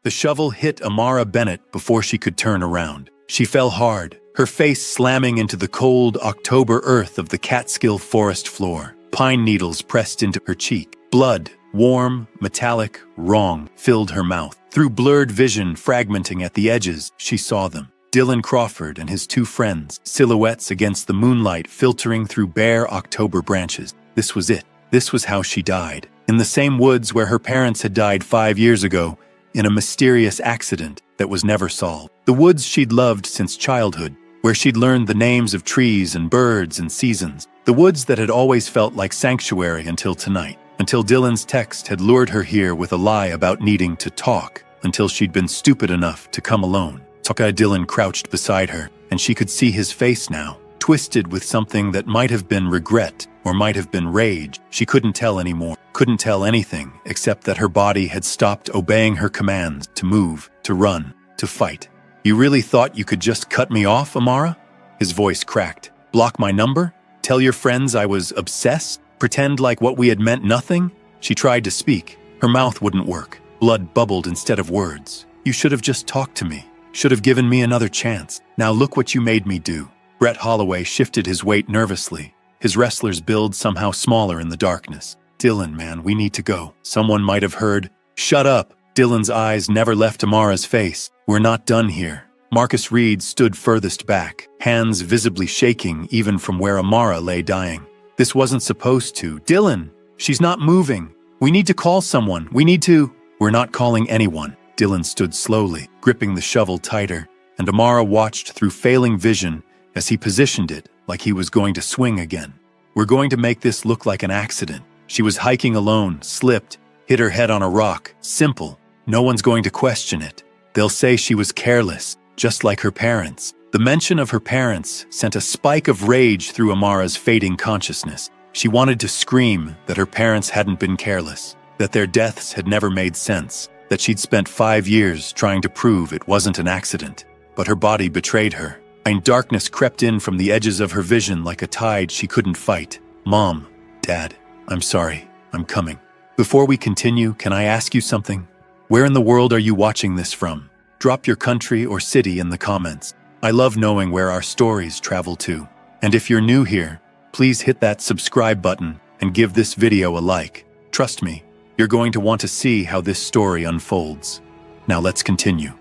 The shovel hit Amara Bennett before she could turn around. She fell hard, her face slamming into the cold October earth of the Catskill forest floor. Pine needles pressed into her cheek. Blood, warm, metallic, wrong, filled her mouth. Through blurred vision fragmenting at the edges, she saw them. Dylan Crawford and his two friends, silhouettes against the moonlight filtering through bare October branches. This was it. This was how she died. In the same woods where her parents had died 5 years ago, in a mysterious accident that was never solved. The woods she'd loved since childhood, where she'd learned the names of trees and birds and seasons. The woods that had always felt like sanctuary until tonight. Until Dylan's text had lured her here with a lie about needing to talk. Until she'd been stupid enough to come alone. Dylan crouched beside her, and she could see his face now, twisted with something that might have been regret or might have been rage. She couldn't tell anymore. Couldn't tell anything except that her body had stopped obeying her commands to move, to run, to fight. You really thought you could just cut me off, Amara? His voice cracked. Block my number? Tell your friends I was obsessed? Pretend like what we had meant nothing? She tried to speak. Her mouth wouldn't work. Blood bubbled instead of words. You should have just talked to me. Should have given me another chance. Now look what you made me do. Brett Holloway shifted his weight nervously, his wrestler's build somehow smaller in the darkness. Dylan, man, we need to go. Someone might have heard. Shut up. Dylan's eyes never left Amara's face. We're not done here. Marcus Reed stood furthest back, hands visibly shaking even from where Amara lay dying. This wasn't supposed to. Dylan, she's not moving. We need to call someone. We're not calling anyone. Dylan stood slowly, gripping the shovel tighter, and Amara watched through failing vision as he positioned it like he was going to swing again. We're going to make this look like an accident. She was hiking alone, slipped, hit her head on a rock. Simple. No one's going to question it. They'll say she was careless, just like her parents. The mention of her parents sent a spike of rage through Amara's fading consciousness. She wanted to scream that her parents hadn't been careless, that their deaths had never made sense, that she'd spent 5 years trying to prove it wasn't an accident. But her body betrayed her. And darkness crept in from the edges of her vision like a tide she couldn't fight. Mom, Dad, I'm sorry. I'm coming. Before we continue, can I ask you something? Where in the world are you watching this from? Drop your country or city in the comments. I love knowing where our stories travel to. And if you're new here, please hit that subscribe button and give this video a like. Trust me, you're going to want to see how this story unfolds. Now let's continue.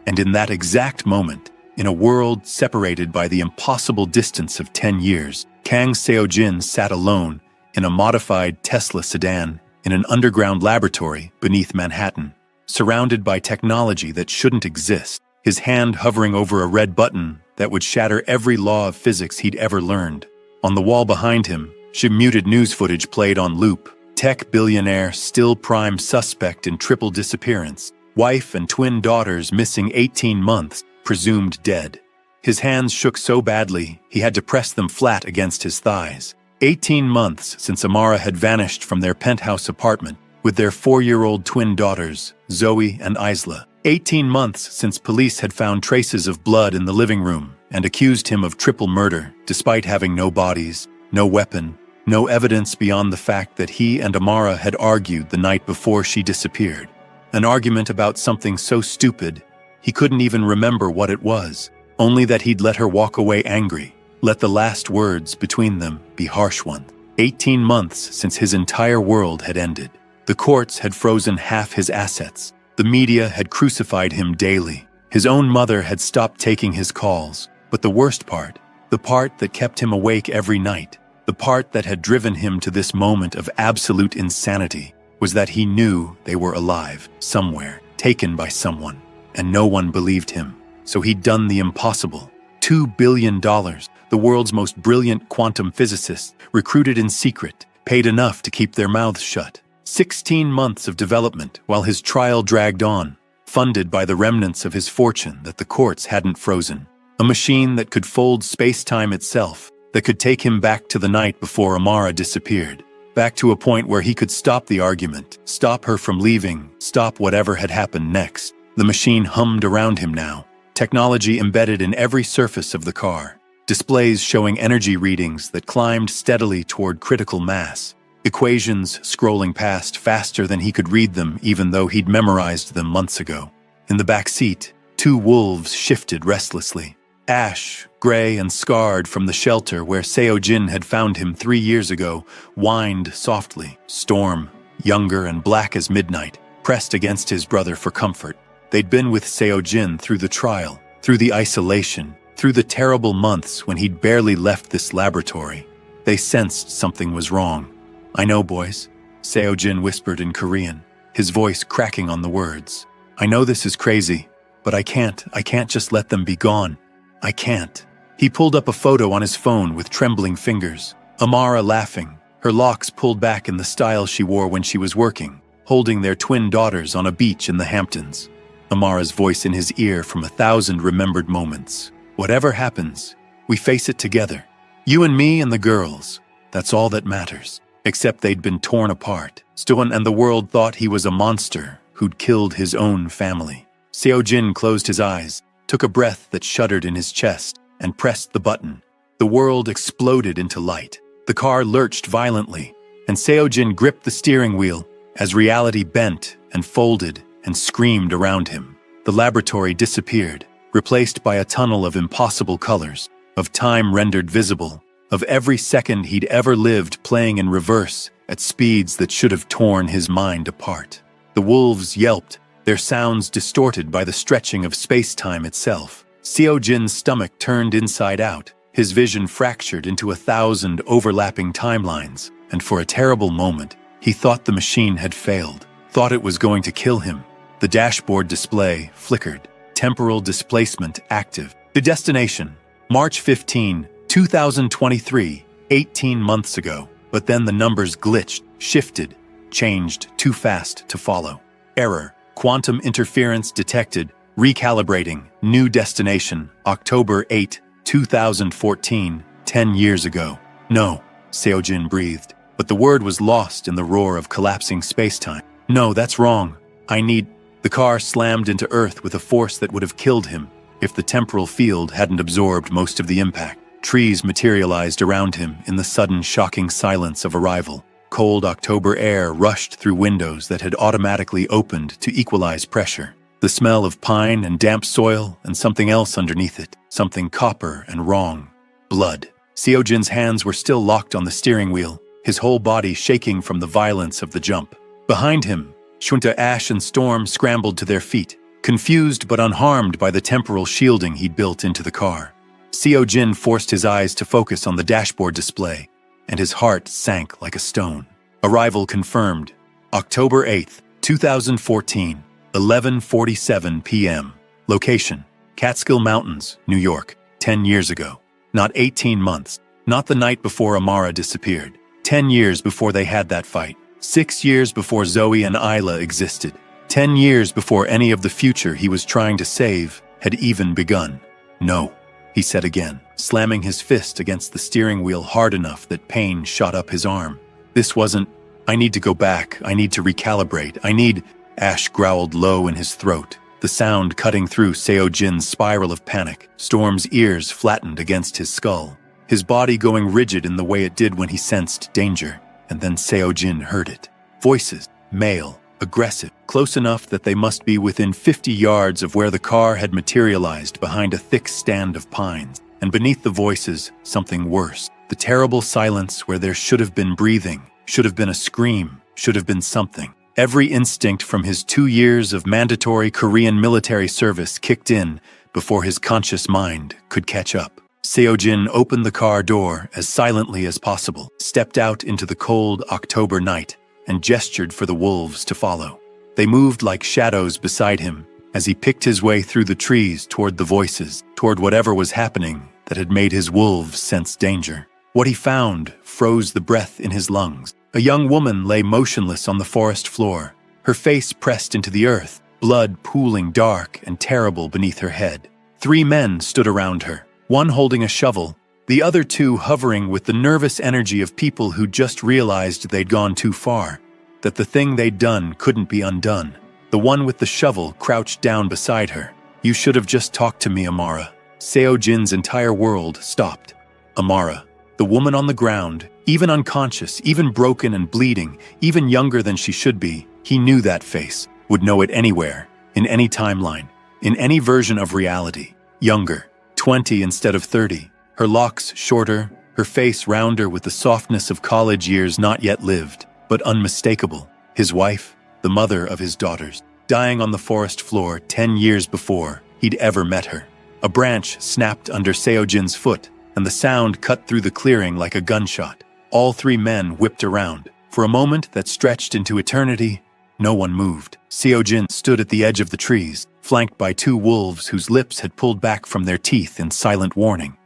And in that exact moment, in a world separated by the impossible distance of 10 years, Kang Seojin sat alone in a modified Tesla sedan in an underground laboratory beneath Manhattan, surrounded by technology that shouldn't exist, his hand hovering over a red button that would shatter every law of physics he'd ever learned. On the wall behind him, muted news footage played on loop. Tech billionaire still prime suspect in triple disappearance. Wife and twin daughters missing 18 months, presumed dead. His hands shook so badly, he had to press them flat against his thighs. 18 months since Amara had vanished from their penthouse apartment with their 4-year-old twin daughters, Zoe and Isla. 18 months since police had found traces of blood in the living room and accused him of triple murder, despite having no bodies, no weapon, no evidence beyond the fact that he and Amara had argued the night before she disappeared. An argument about something so stupid, he couldn't even remember what it was, only that he'd let her walk away angry, let the last words between them be harsh ones. 18 months since his entire world had ended. The courts had frozen half his assets. The media had crucified him daily. His own mother had stopped taking his calls. But the worst part, the part that kept him awake every night, the part that had driven him to this moment of absolute insanity, was that he knew they were alive, somewhere, taken by someone, and no one believed him. So he'd done the impossible. $2 billion, the world's most brilliant quantum physicists, recruited in secret, paid enough to keep their mouths shut. 16 months of development while his trial dragged on, funded by the remnants of his fortune that the courts hadn't frozen. A machine that could fold space-time itself, that could take him back to the night before Amara disappeared. Back to a point where he could stop the argument, stop her from leaving, stop whatever had happened next. The machine hummed around him now, technology embedded in every surface of the car, displays showing energy readings that climbed steadily toward critical mass, equations scrolling past faster than he could read them even though he'd memorized them months ago. In the back seat, two wolves shifted restlessly. Ash, gray and scarred from the shelter where Seo-jin had found him 3 years ago, whined softly. Storm, younger and black as midnight, pressed against his brother for comfort. They'd been with Seo-jin through the trial, through the isolation, through the terrible months when he'd barely left this laboratory. They sensed something was wrong. "I know, boys," Seo-jin whispered in Korean, his voice cracking on the words. "I know this is crazy, but I can't just let them be gone. I can't." He pulled up a photo on his phone with trembling fingers. Amara laughing, her locks pulled back in the style she wore when she was working, holding their twin daughters on a beach in the Hamptons. Amara's voice in his ear from 1,000 remembered moments. "Whatever happens, we face it together. You and me and the girls. That's all that matters." Except they'd been torn apart. Stoon and the world thought he was a monster who'd killed his own family. Seo-jin closed his eyes, took a breath that shuddered in his chest, and pressed the button. The world exploded into light. The car lurched violently, and Seo-jin gripped the steering wheel as reality bent and folded and screamed around him. The laboratory disappeared, replaced by a tunnel of impossible colors, of time rendered visible, of every second he'd ever lived playing in reverse at speeds that should have torn his mind apart. The wolves yelped, their sounds distorted by the stretching of space-time itself. Seo-jin's stomach turned inside out, his vision fractured into 1,000 overlapping timelines, and for a terrible moment, he thought the machine had failed, thought it was going to kill him. The dashboard display flickered, temporal displacement active. The destination, March 15, 2023, 18 months ago. But then the numbers glitched, shifted, changed too fast to follow. Error, quantum interference detected, recalibrating, new destination, October 8, 2014, 10 years ago. "No," Seo-jin breathed, but the word was lost in the roar of collapsing space-time. "No, that's wrong. I need—" The car slammed into Earth with a force that would have killed him if the temporal field hadn't absorbed most of the impact. Trees materialized around him in the sudden shocking silence of arrival. Cold October air rushed through windows that had automatically opened to equalize pressure. The smell of pine and damp soil and something else underneath it, something copper and wrong. Blood. Seo-jin's hands were still locked on the steering wheel, his whole body shaking from the violence of the jump. Behind him, Shunta, Ash, and Storm scrambled to their feet, confused but unharmed by the temporal shielding he'd built into the car. Seo-jin forced his eyes to focus on the dashboard display, and his heart sank like a stone. Arrival confirmed. October 8, 2014, 11:47 p.m. Location, Catskill Mountains, New York, 10 years ago. Not 18 months, not the night before Amara disappeared. 10 years before they had that fight. 6 years before Zoe and Isla existed. 10 years before any of the future he was trying to save had even begun. "No," he said again, slamming his fist against the steering wheel hard enough that pain shot up his arm. "This wasn't— I need to go back. I need to recalibrate. I need—" Ash growled low in his throat, the sound cutting through Seo-jin's spiral of panic. Storm's ears flattened against his skull, his body going rigid in the way it did when he sensed danger. And then Seo-jin heard it. Voices, male, aggressive, close enough that they must be within 50 yards of where the car had materialized behind a thick stand of pines. And beneath the voices, something worse. The terrible silence where there should have been breathing, should have been a scream, should have been something. Every instinct from his 2 years of mandatory Korean military service kicked in before his conscious mind could catch up. Seo-jin opened the car door as silently as possible, stepped out into the cold October night, and gestured for the wolves to follow. They moved like shadows beside him as he picked his way through the trees toward the voices, toward whatever was happening that had made his wolves sense danger. What he found froze the breath in his lungs. A young woman lay motionless on the forest floor, her face pressed into the earth, blood pooling dark and terrible beneath her head. 3 men stood around her, one holding a shovel, the other 2 hovering with the nervous energy of people who just realized they'd gone too far, that the thing they'd done couldn't be undone. The one with the shovel crouched down beside her. "You should have just talked to me, Amara." Seo-jin's entire world stopped. Amara, the woman on the ground, even unconscious, even broken and bleeding, even younger than she should be, he knew that face, would know it anywhere. In any timeline, in any version of reality. Younger, 20 instead of 30, her locks shorter, her face rounder with the softness of college years not yet lived, but unmistakable. His wife, the mother of his daughters, dying on the forest floor 10 years before he'd ever met her. A branch snapped under Seojin's foot, and the sound cut through the clearing like a gunshot. All three men whipped around. For a moment that stretched into eternity, no one moved. Seojin stood at the edge of the trees, flanked by two wolves whose lips had pulled back from their teeth in silent warning.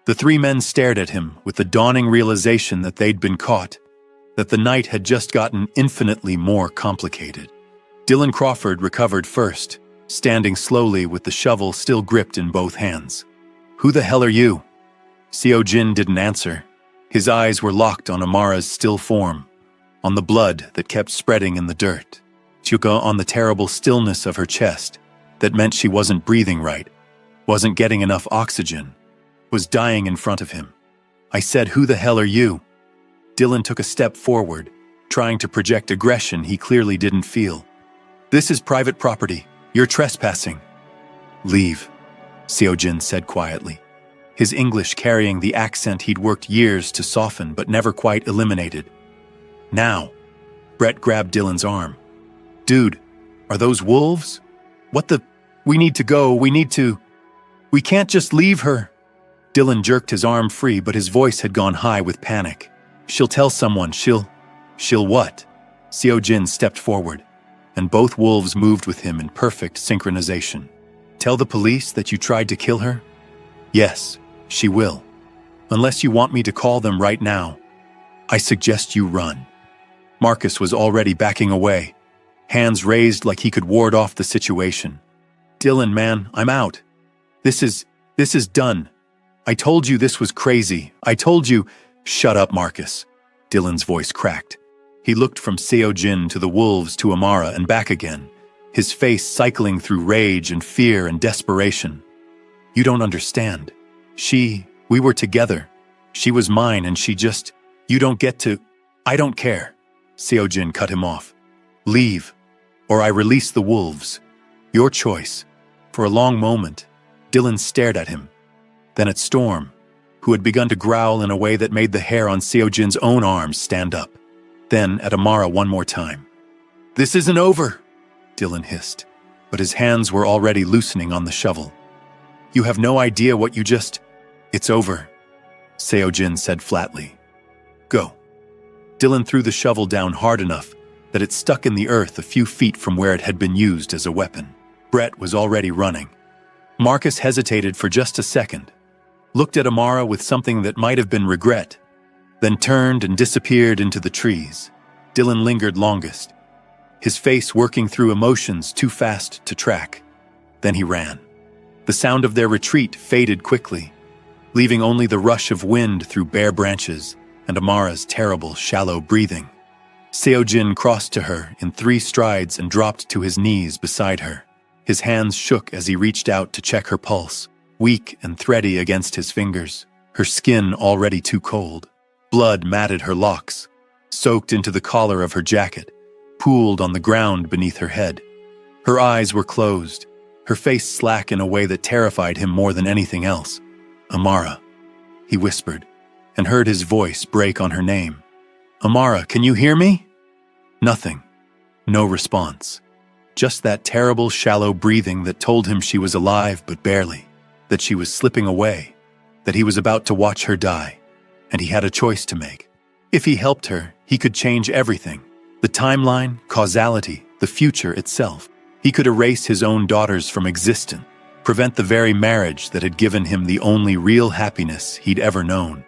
The three men stared at him with the dawning realization that they'd been caught, that the night had just gotten infinitely more complicated. Dylan Crawford recovered first, standing slowly with the shovel still gripped in both hands. "Who the hell are you?" Seojin didn't answer. His eyes were locked on Amara's still form, on the blood that kept spreading in the dirt. Chuka on the terrible stillness of her chest that meant she wasn't breathing right, wasn't getting enough oxygen, was dying in front of him. I said, "Who the hell are you?" Dylan took a step forward, trying to project aggression he clearly didn't feel. "This is private property. You're trespassing." "Leave," Seojin said quietly, his English carrying the accent he'd worked years to soften but never quite eliminated. "Now." Brett grabbed Dylan's arm. "Dude, are those wolves? What the? We need to go, we can't just leave her." Dylan jerked his arm free, but his voice had gone high with panic. "She'll tell someone, she'll what?" Seojin stepped forward, and both wolves moved with him in perfect synchronization. "Tell the police that you tried to kill her?" "Yes, she will. Unless you want me to call them right now, I suggest you run." Marcus was already backing away, hands raised like he could ward off the situation. "Dylan, man, I'm out. This is done. I told you this was crazy. I told you—" "Shut up, Marcus." Dylan's voice cracked. He looked from Seojin to the wolves to Amara and back again, his face cycling through rage and fear and desperation. "You don't understand. We were together. She was mine and you don't get to— I don't care." Seojin cut him off. "Leave, or I release the wolves. Your choice." For a long moment, Dylan stared at him, then at Storm, who had begun to growl in a way that made the hair on Seojin's own arms stand up. Then at Amara one more time. "This isn't over," Dylan hissed, but his hands were already loosening on the shovel. "You have no idea what you just— It's over," Seojin said flatly. "Go." Dylan threw the shovel down hard enough that it stuck in the earth a few feet from where it had been used as a weapon. Brett was already running. Marcus hesitated for just a second, looked at Amara with something that might have been regret, then turned and disappeared into the trees. Dylan lingered longest, his face working through emotions too fast to track. Then he ran. The sound of their retreat faded quickly, leaving only the rush of wind through bare branches and Amara's terrible, shallow breathing. Seojin crossed to her in 3 strides and dropped to his knees beside her. His hands shook as he reached out to check her pulse, weak and thready against his fingers, her skin already too cold. Blood matted her locks, soaked into the collar of her jacket, pooled on the ground beneath her head. Her eyes were closed, her face slack in a way that terrified him more than anything else. "Amara," he whispered, and heard his voice break on her name. "Amara, can you hear me?" Nothing. No response. Just that terrible, shallow breathing that told him she was alive but barely, that she was slipping away, that he was about to watch her die, and he had a choice to make. If he helped her, he could change everything. The timeline, causality, the future itself. He could erase his own daughters from existence, prevent the very marriage that had given him the only real happiness he'd ever known,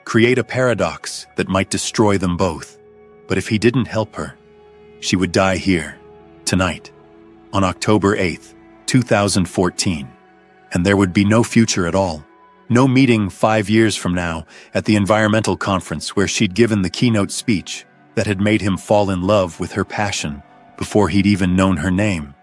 create a paradox that might destroy them both. But if he didn't help her, she would die here, tonight, on October 8th, 2014, and there would be no future at all. No meeting 5 years from now at the environmental conference where she'd given the keynote speech that had made him fall in love with her passion before he'd even known her name.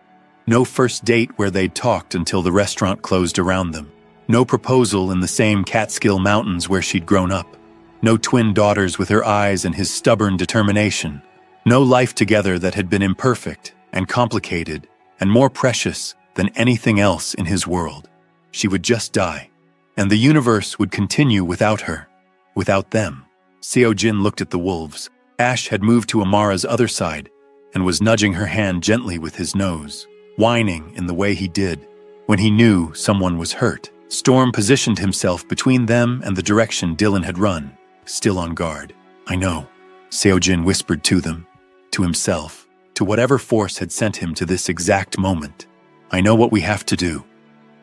No first date where they'd talked until the restaurant closed around them. No proposal in the same Catskill Mountains where she'd grown up. No twin daughters with her eyes and his stubborn determination. No life together that had been imperfect and complicated and more precious than anything else in his world. She would just die, and the universe would continue without her, without them. Seo-jin looked at the wolves. Ash had moved to Amara's other side and was nudging her hand gently with his nose, whining in the way he did when he knew someone was hurt. Storm positioned himself between them and the direction Dylan had run, still on guard. "I know," Seo-jin whispered to them, to himself, to whatever force had sent him to this exact moment. "I know what we have to do."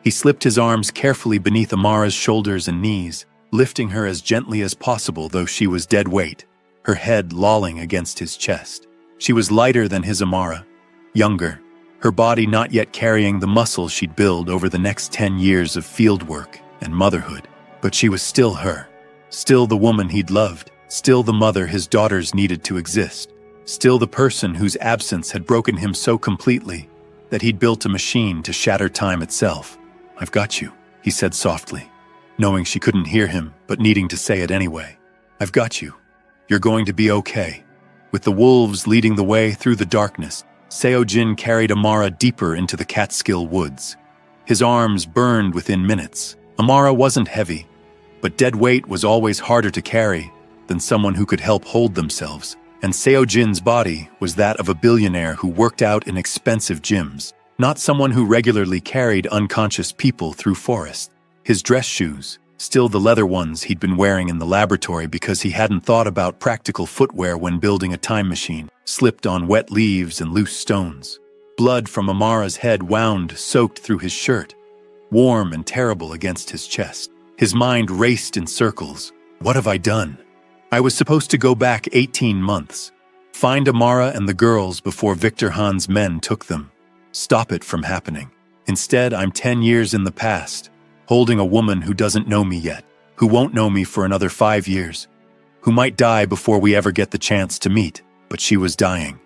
He slipped his arms carefully beneath Amara's shoulders and knees, lifting her as gently as possible though she was dead weight, her head lolling against his chest. She was lighter than his Amara, younger, her body not yet carrying the muscle she'd build over the next 10 years of fieldwork and motherhood. But she was still her, still the woman he'd loved, still the mother his daughters needed to exist, still the person whose absence had broken him so completely that he'd built a machine to shatter time itself. "I've got you," he said softly, knowing she couldn't hear him but needing to say it anyway. "I've got you. You're going to be okay." With the wolves leading the way through the darkness, Seo-jin carried Amara deeper into the Catskill woods. His arms burned within minutes. Amara wasn't heavy, but dead weight was always harder to carry than someone who could help hold themselves, and Seo-jin's body was that of a billionaire who worked out in expensive gyms, not someone who regularly carried unconscious people through forests. His dress shoes, still the leather ones he'd been wearing in the laboratory because he hadn't thought about practical footwear when building a time machine, slipped on wet leaves and loose stones. Blood from Amara's head wound soaked through his shirt, warm and terrible against his chest. His mind raced in circles. What have I done? I was supposed to go back 18 months, find Amara and the girls before Victor Han's men took them, stop it from happening. Instead, I'm 10 years in the past, holding a woman who doesn't know me yet, who won't know me for another 5 years, who might die before we ever get the chance to meet, but she was dying.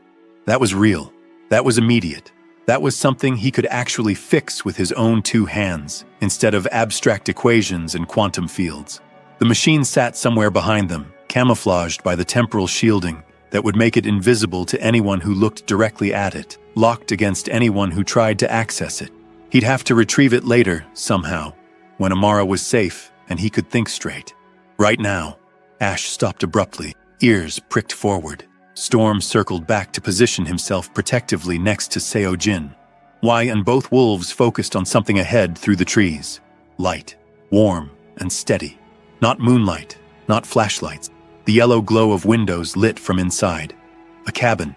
That was real. That was immediate. That was something he could actually fix with his own 2 hands, instead of abstract equations and quantum fields. The machine sat somewhere behind them, camouflaged by the temporal shielding that would make it invisible to anyone who looked directly at it, locked against anyone who tried to access it. He'd have to retrieve it later, somehow, when Amara was safe and he could think straight. Right now, Ash stopped abruptly, ears pricked forward. Storm circled back to position himself protectively next to Seo-jin. And both wolves focused on something ahead through the trees. Light, warm and steady. Not moonlight, not flashlights. The yellow glow of windows lit from inside. A cabin.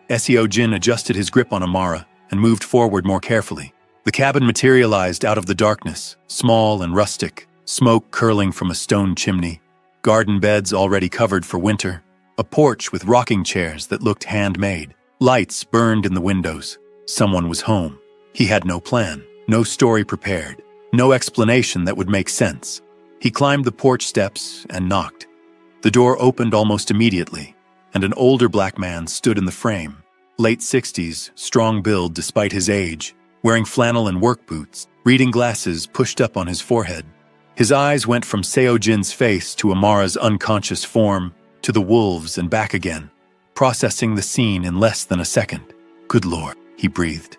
Seo-jin adjusted his grip on Amara and moved forward more carefully. The cabin materialized out of the darkness, small and rustic, smoke curling from a stone chimney, garden beds already covered for winter, a porch with rocking chairs that looked handmade. Lights burned in the windows. Someone was home. He had no plan, no story prepared, no explanation that would make sense. He climbed the porch steps and knocked. The door opened almost immediately, and an older black man stood in the frame. Late 60s, strong build despite his age, wearing flannel and work boots, reading glasses pushed up on his forehead. His eyes went from Seo-jin's face to Amara's unconscious form, to the wolves and back again, processing the scene in less than a second. "Good Lord," he breathed.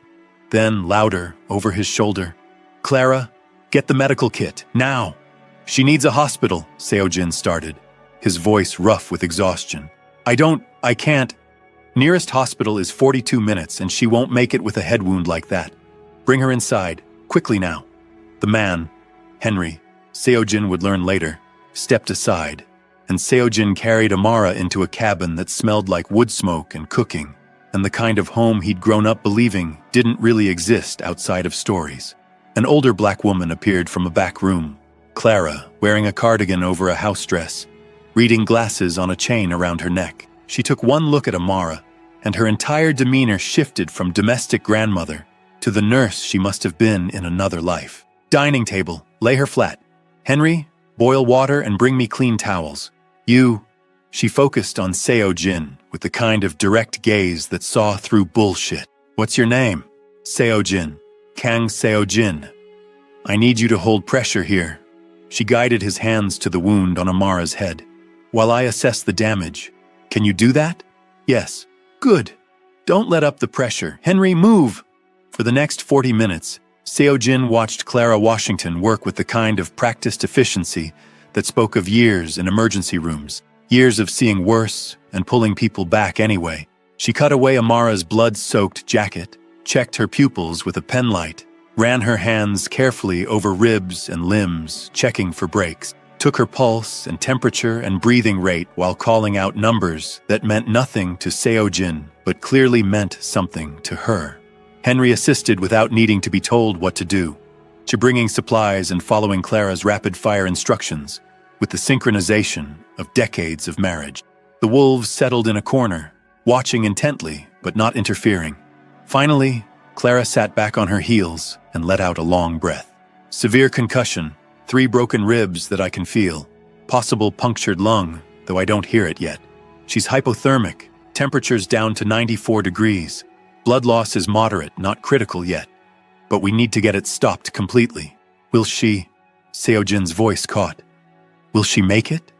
Then, louder, over his shoulder, "Clara, get the medical kit, now!" "She needs a hospital," Seo-jin started, his voice rough with exhaustion. I can't. Nearest hospital is 42 minutes and she won't make it with a head wound like that. Bring her inside, quickly now." The man, Henry, Seo-jin would learn later, stepped aside, and Seo-jin carried Amara into a cabin that smelled like wood smoke and cooking, and the kind of home he'd grown up believing didn't really exist outside of stories. An older black woman appeared from a back room, Clara, wearing a cardigan over a house dress, reading glasses on a chain around her neck. She took one look at Amara, and her entire demeanor shifted from domestic grandmother to the nurse she must have been in another life. "Dining table, lay her flat. Henry, boil water and bring me clean towels. You." She focused on Seo-jin with the kind of direct gaze that saw through bullshit. "What's your name?" "Seo-jin. Kang Seo-jin. I need you to hold pressure here." She guided his hands to the wound on Amara's head. "While I assess the damage. Can you do that?" "Yes." "Good. Don't let up the pressure. Henry, move." For the next 40 minutes, Seo-jin watched Clara Washington work with the kind of practiced efficiency that spoke of years in emergency rooms, years of seeing worse and pulling people back anyway. She cut away Amara's blood-soaked jacket, checked her pupils with a penlight, ran her hands carefully over ribs and limbs, checking for breaks, took her pulse and temperature and breathing rate while calling out numbers that meant nothing to Seo-jin but clearly meant something to her. Henry assisted without needing to be told what to do, to bringing supplies and following Clara's rapid-fire instructions with the synchronization of decades of marriage. The wolves settled in a corner, watching intently but not interfering. Finally, Clara sat back on her heels and let out a long breath. Severe concussion, 3 broken ribs that I can feel, possible punctured lung, though I don't hear it yet. She's hypothermic, temperature's down to 94 degrees. Blood loss is moderate, not critical yet, but we need to get it stopped completely. Will she? Seo-jin's voice caught. Will she make it?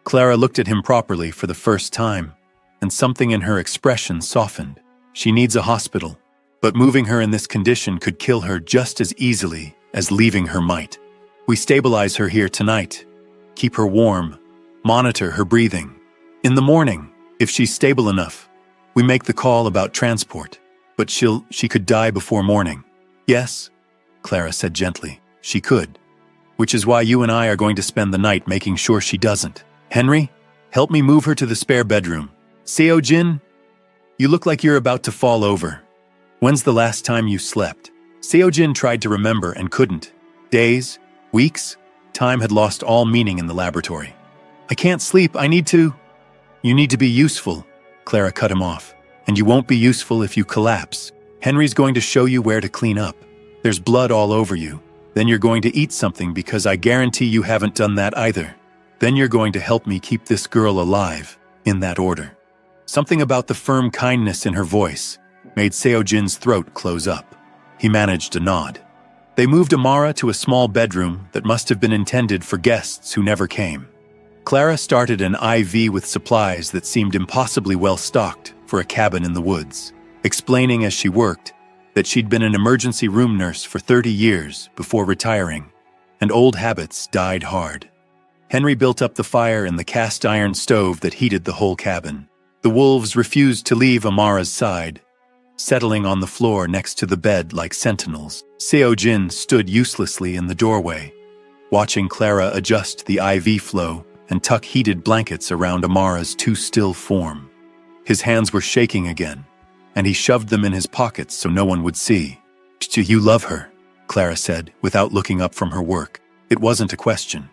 Clara looked at him properly for the first time, and something in her expression softened. She needs a hospital, but moving her in this condition could kill her just as easily as leaving her might. We stabilize her here tonight, keep her warm, monitor her breathing. In the morning, if she's stable enough, we make the call about transport. But she could die before morning. Yes, Clara said gently, she could. Which is why you and I are going to spend the night making sure she doesn't. Henry, help me move her to the spare bedroom. Seo-jin, you look like you're about to fall over. When's the last time you slept? Seo-jin tried to remember and couldn't. Days, weeks, time had lost all meaning in the laboratory. I can't sleep, I need to. You need to be useful, Clara cut him off. And you won't be useful if you collapse. Henry's going to show you where to clean up. There's blood all over you. Then you're going to eat something because I guarantee you haven't done that either. Then you're going to help me keep this girl alive, in that order. Something about the firm kindness in her voice made Seo-jin's throat close up. He managed a nod. They moved Amara to a small bedroom that must have been intended for guests who never came. Clara started an IV with supplies that seemed impossibly well stocked for a cabin in the woods, explaining as she worked that she'd been an emergency room nurse for 30 years before retiring, and old habits died hard. Henry built up the fire in the cast-iron stove that heated the whole cabin. The wolves refused to leave Amara's side, settling on the floor next to the bed like sentinels. Seo-jin stood uselessly in the doorway, watching Clara adjust the IV flow and tuck heated blankets around Amara's too still form. His hands were shaking again, and he shoved them in his pockets so no one would see. You love her, Clara said, without looking up from her work. It wasn't a question.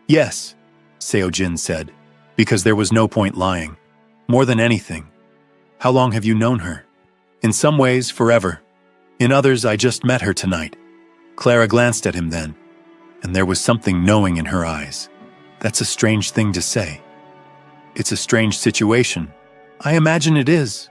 Yes, Seo-jin said, because there was no point lying. More than anything. How long have you known her? In some ways, forever. In others, I just met her tonight. Clara glanced at him then, and there was something knowing in her eyes. That's a strange thing to say. It's a strange situation. I imagine it is.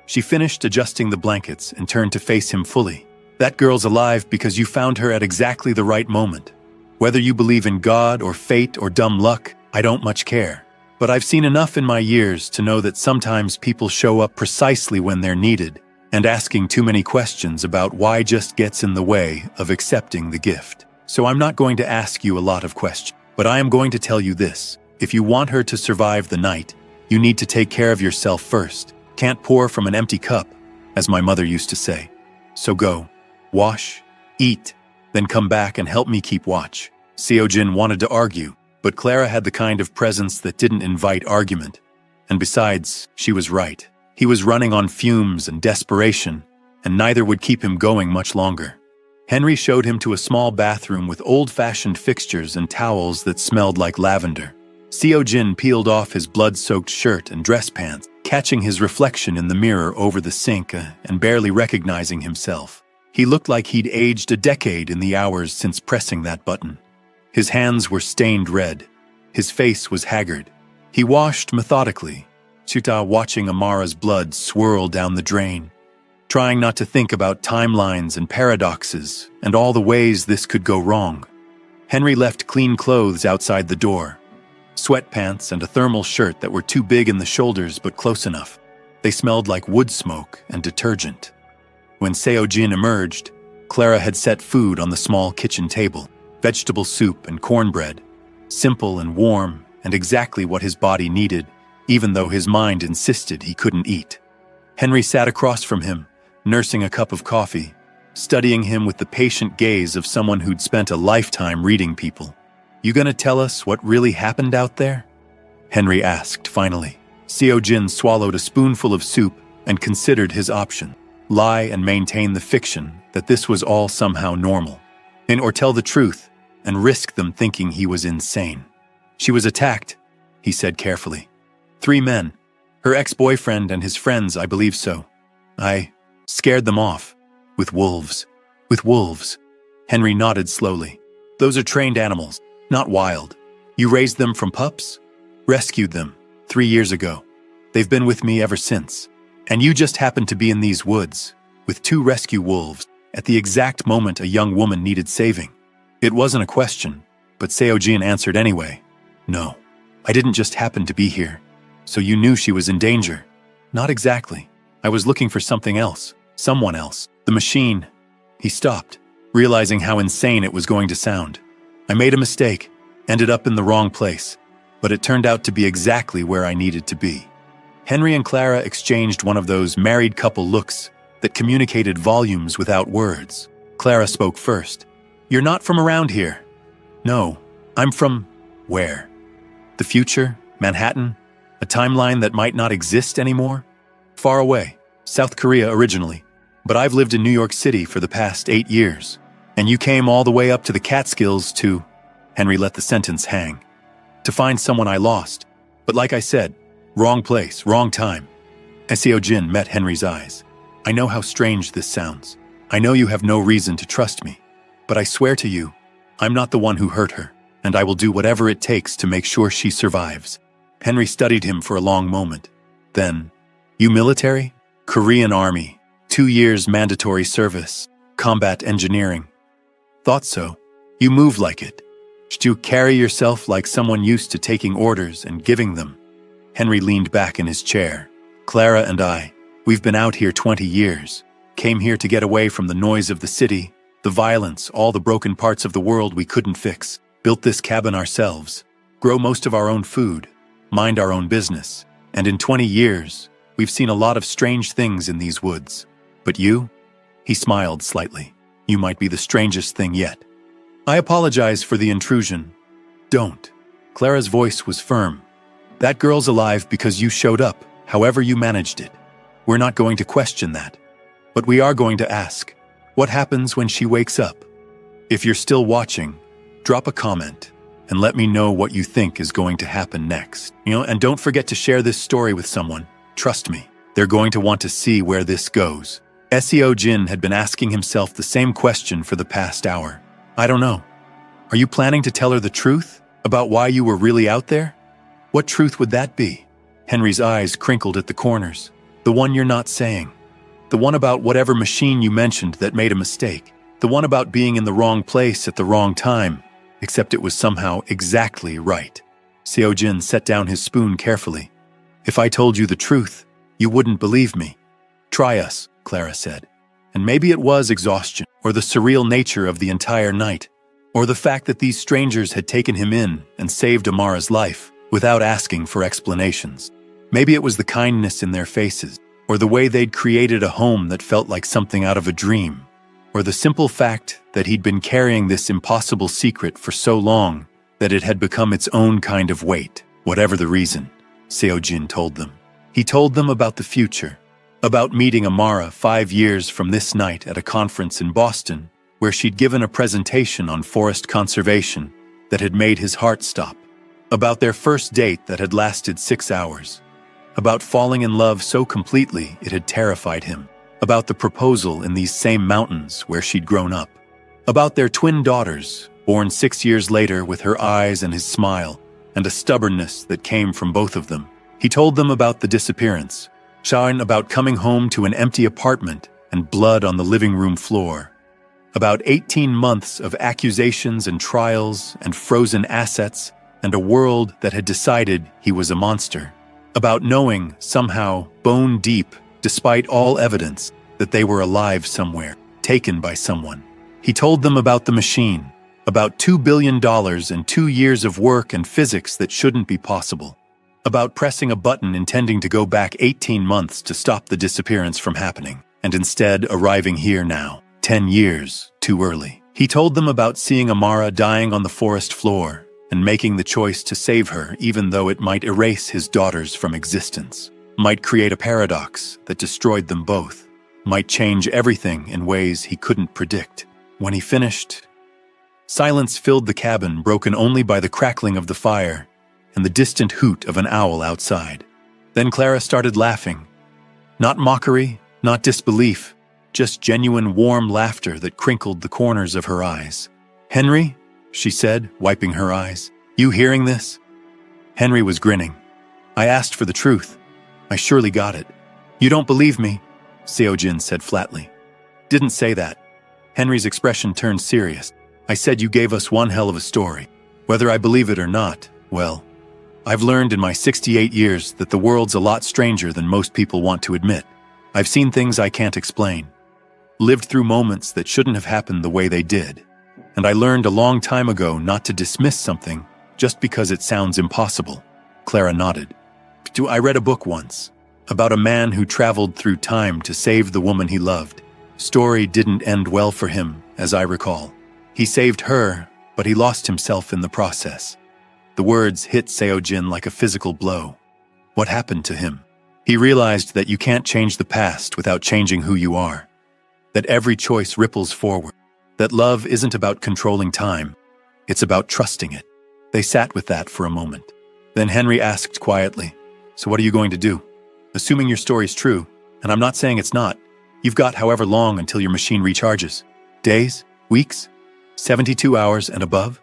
She finished adjusting the blankets and turned to face him fully. That girl's alive because you found her at exactly the right moment. Whether you believe in God or fate or dumb luck, I don't much care. But I've seen enough in my years to know that sometimes people show up precisely when they're needed, and asking too many questions about why just gets in the way of accepting the gift. So I'm not going to ask you a lot of questions, but I am going to tell you this. If you want her to survive the night, you need to take care of yourself first. Can't pour from an empty cup, as my mother used to say. So go, wash, eat, then come back and help me keep watch. Seo-jin wanted to argue, but Clara had the kind of presence that didn't invite argument. And besides, she was right. He was running on fumes and desperation, and neither would keep him going much longer. Henry showed him to a small bathroom with old-fashioned fixtures and towels that smelled like lavender. Seo-jin peeled off his blood-soaked shirt and dress pants, catching his reflection in the mirror over the sink and barely recognizing himself. He looked like he'd aged a decade in the hours since pressing that button. His hands were stained red. His face was haggard. He washed methodically, watching Amara's blood swirl down the drain, trying not to think about timelines and paradoxes and all the ways this could go wrong. Henry left clean clothes outside the door, sweatpants and a thermal shirt that were too big in the shoulders but close enough. They smelled like wood smoke and detergent. When Seo-jin emerged, Clara had set food on the small kitchen table, vegetable soup and cornbread, simple and warm and exactly what his body needed, even though his mind insisted he couldn't eat. Henry sat across from him, nursing a cup of coffee, studying him with the patient gaze of someone who'd spent a lifetime reading people. "You gonna tell us what really happened out there?" Henry asked finally. Seo-jin swallowed a spoonful of soup and considered his option: lie and maintain the fiction that this was all somehow normal, or tell the truth and risk them thinking he was insane. "She was attacked," he said carefully. "3 men. Her ex-boyfriend and his friends, I believe so. I scared them off. With wolves." "With wolves?" Henry nodded slowly. "Those are trained animals, not wild. You raised them from pups?" "Rescued them 3 years ago. They've been with me ever since. And you just happened to be in these woods, with 2 rescue wolves, at the exact moment a young woman needed saving." It wasn't a question, but Seo-jin answered anyway. "No, I didn't just happen to be here. So you knew she was in danger?" "Not exactly. I was looking for something else, someone else. The machine." He stopped, realizing how insane it was going to sound. "I made a mistake, ended up in the wrong place, but it turned out to be exactly where I needed to be." Henry and Clara exchanged one of those married couple looks that communicated volumes without words. Clara spoke first. "You're not from around here." "No, I'm from..." "Where?" "The future, Manhattan, a timeline that might not exist anymore." "Far away, South Korea originally, but I've lived in New York City for the past 8 years. And you came all the way up to the Catskills to..." Henry let the sentence hang. "To find someone I lost. But like I said, wrong place, wrong time." Seo-jin met Henry's eyes. "I know how strange this sounds. I know you have no reason to trust me. But I swear to you, I'm not the one who hurt her, and I will do whatever it takes to make sure she survives." Henry studied him for a long moment. Then, "You military? Korean Army, 2 years mandatory service, combat engineering." "Thought so. You move like it. Should you carry yourself like someone used to taking orders and giving them?" Henry leaned back in his chair. "Clara and we've been out here 20 years. Came here to get away from the noise of the city, the violence, all the broken parts of the world we couldn't fix. Built this cabin ourselves, grow most of our own food, mind our own business. And in 20 years, we've seen a lot of strange things in these woods. But you?" He smiled slightly. "You might be the strangest thing yet." "I apologize for the intrusion." "Don't." Clara's voice was firm. "That girl's alive because you showed up, however you managed it. We're not going to question that. But we are going to ask, what happens when she wakes up? If you're still watching, drop a comment and let me know what you think is going to happen next. And don't forget to share this story with someone. Trust me, they're going to want to see where this goes." Seo-jin had been asking himself the same question for the past hour. "I don't know. Are you planning to tell her the truth about why you were really out there? What truth would that be?" Henry's eyes crinkled at the corners. "The one you're not saying. The one about whatever machine you mentioned that made a mistake. The one about being in the wrong place at the wrong time, except it was somehow exactly right." Seo-jin set down his spoon carefully. "If I told you the truth, you wouldn't believe me." "Try us," Clara said. And maybe it was exhaustion, or the surreal nature of the entire night, or the fact that these strangers had taken him in and saved Amara's life without asking for explanations. Maybe it was the kindness in their faces, or the way they'd created a home that felt like something out of a dream, or the simple fact that he'd been carrying this impossible secret for so long that it had become its own kind of weight. Whatever the reason, Seo-jin told them. He told them about the future, about meeting Amara 5 years from this night at a conference in Boston, where she'd given a presentation on forest conservation that had made his heart stop, about their first date that had lasted 6 hours, about falling in love so completely it had terrified him, about the proposal in these same mountains where she'd grown up, about their twin daughters, born 6 years later with her eyes and his smile, and a stubbornness that came from both of them. He told them about the disappearance, Sharon about coming home to an empty apartment and blood on the living room floor, about 18 months of accusations and trials and frozen assets and a world that had decided he was a monster, about knowing, somehow, bone deep, despite all evidence, that they were alive somewhere, taken by someone. He told them about the machine, about $2 billion and 2 years of work and physics that shouldn't be possible, about pressing a button intending to go back 18 months to stop the disappearance from happening, and instead arriving here now, 10 years too early. He told them about seeing Amara dying on the forest floor and making the choice to save her even though it might erase his daughters from existence, might create a paradox that destroyed them both, might change everything in ways he couldn't predict. When he finished, silence filled the cabin, broken only by the crackling of the fire and the distant hoot of an owl outside. Then Clara started laughing. Not mockery, not disbelief, just genuine warm laughter that crinkled the corners of her eyes. "Henry," she said, wiping her eyes, "you hearing this?" Henry was grinning. "I asked for the truth. I surely got it." "You don't believe me," Seojin said flatly. "Didn't say that." Henry's expression turned serious. "I said you gave us one hell of a story. Whether I believe it or not, well, I've learned in my 68 years that the world's a lot stranger than most people want to admit. I've seen things I can't explain, lived through moments that shouldn't have happened the way they did, and I learned a long time ago not to dismiss something just because it sounds impossible." Clara nodded. "I read a book once about a man who traveled through time to save the woman he loved. Story didn't end well for him, as I recall. He saved her, but he lost himself in the process." The words hit Seojin like a physical blow. What happened to him? He realized that you can't change the past without changing who you are, that every choice ripples forward, that love isn't about controlling time, it's about trusting it. They sat with that for a moment. Then Henry asked quietly, "So what are you going to do? Assuming your story's true, and I'm not saying it's not, you've got however long until your machine recharges. Days? Weeks? 72 hours and above?"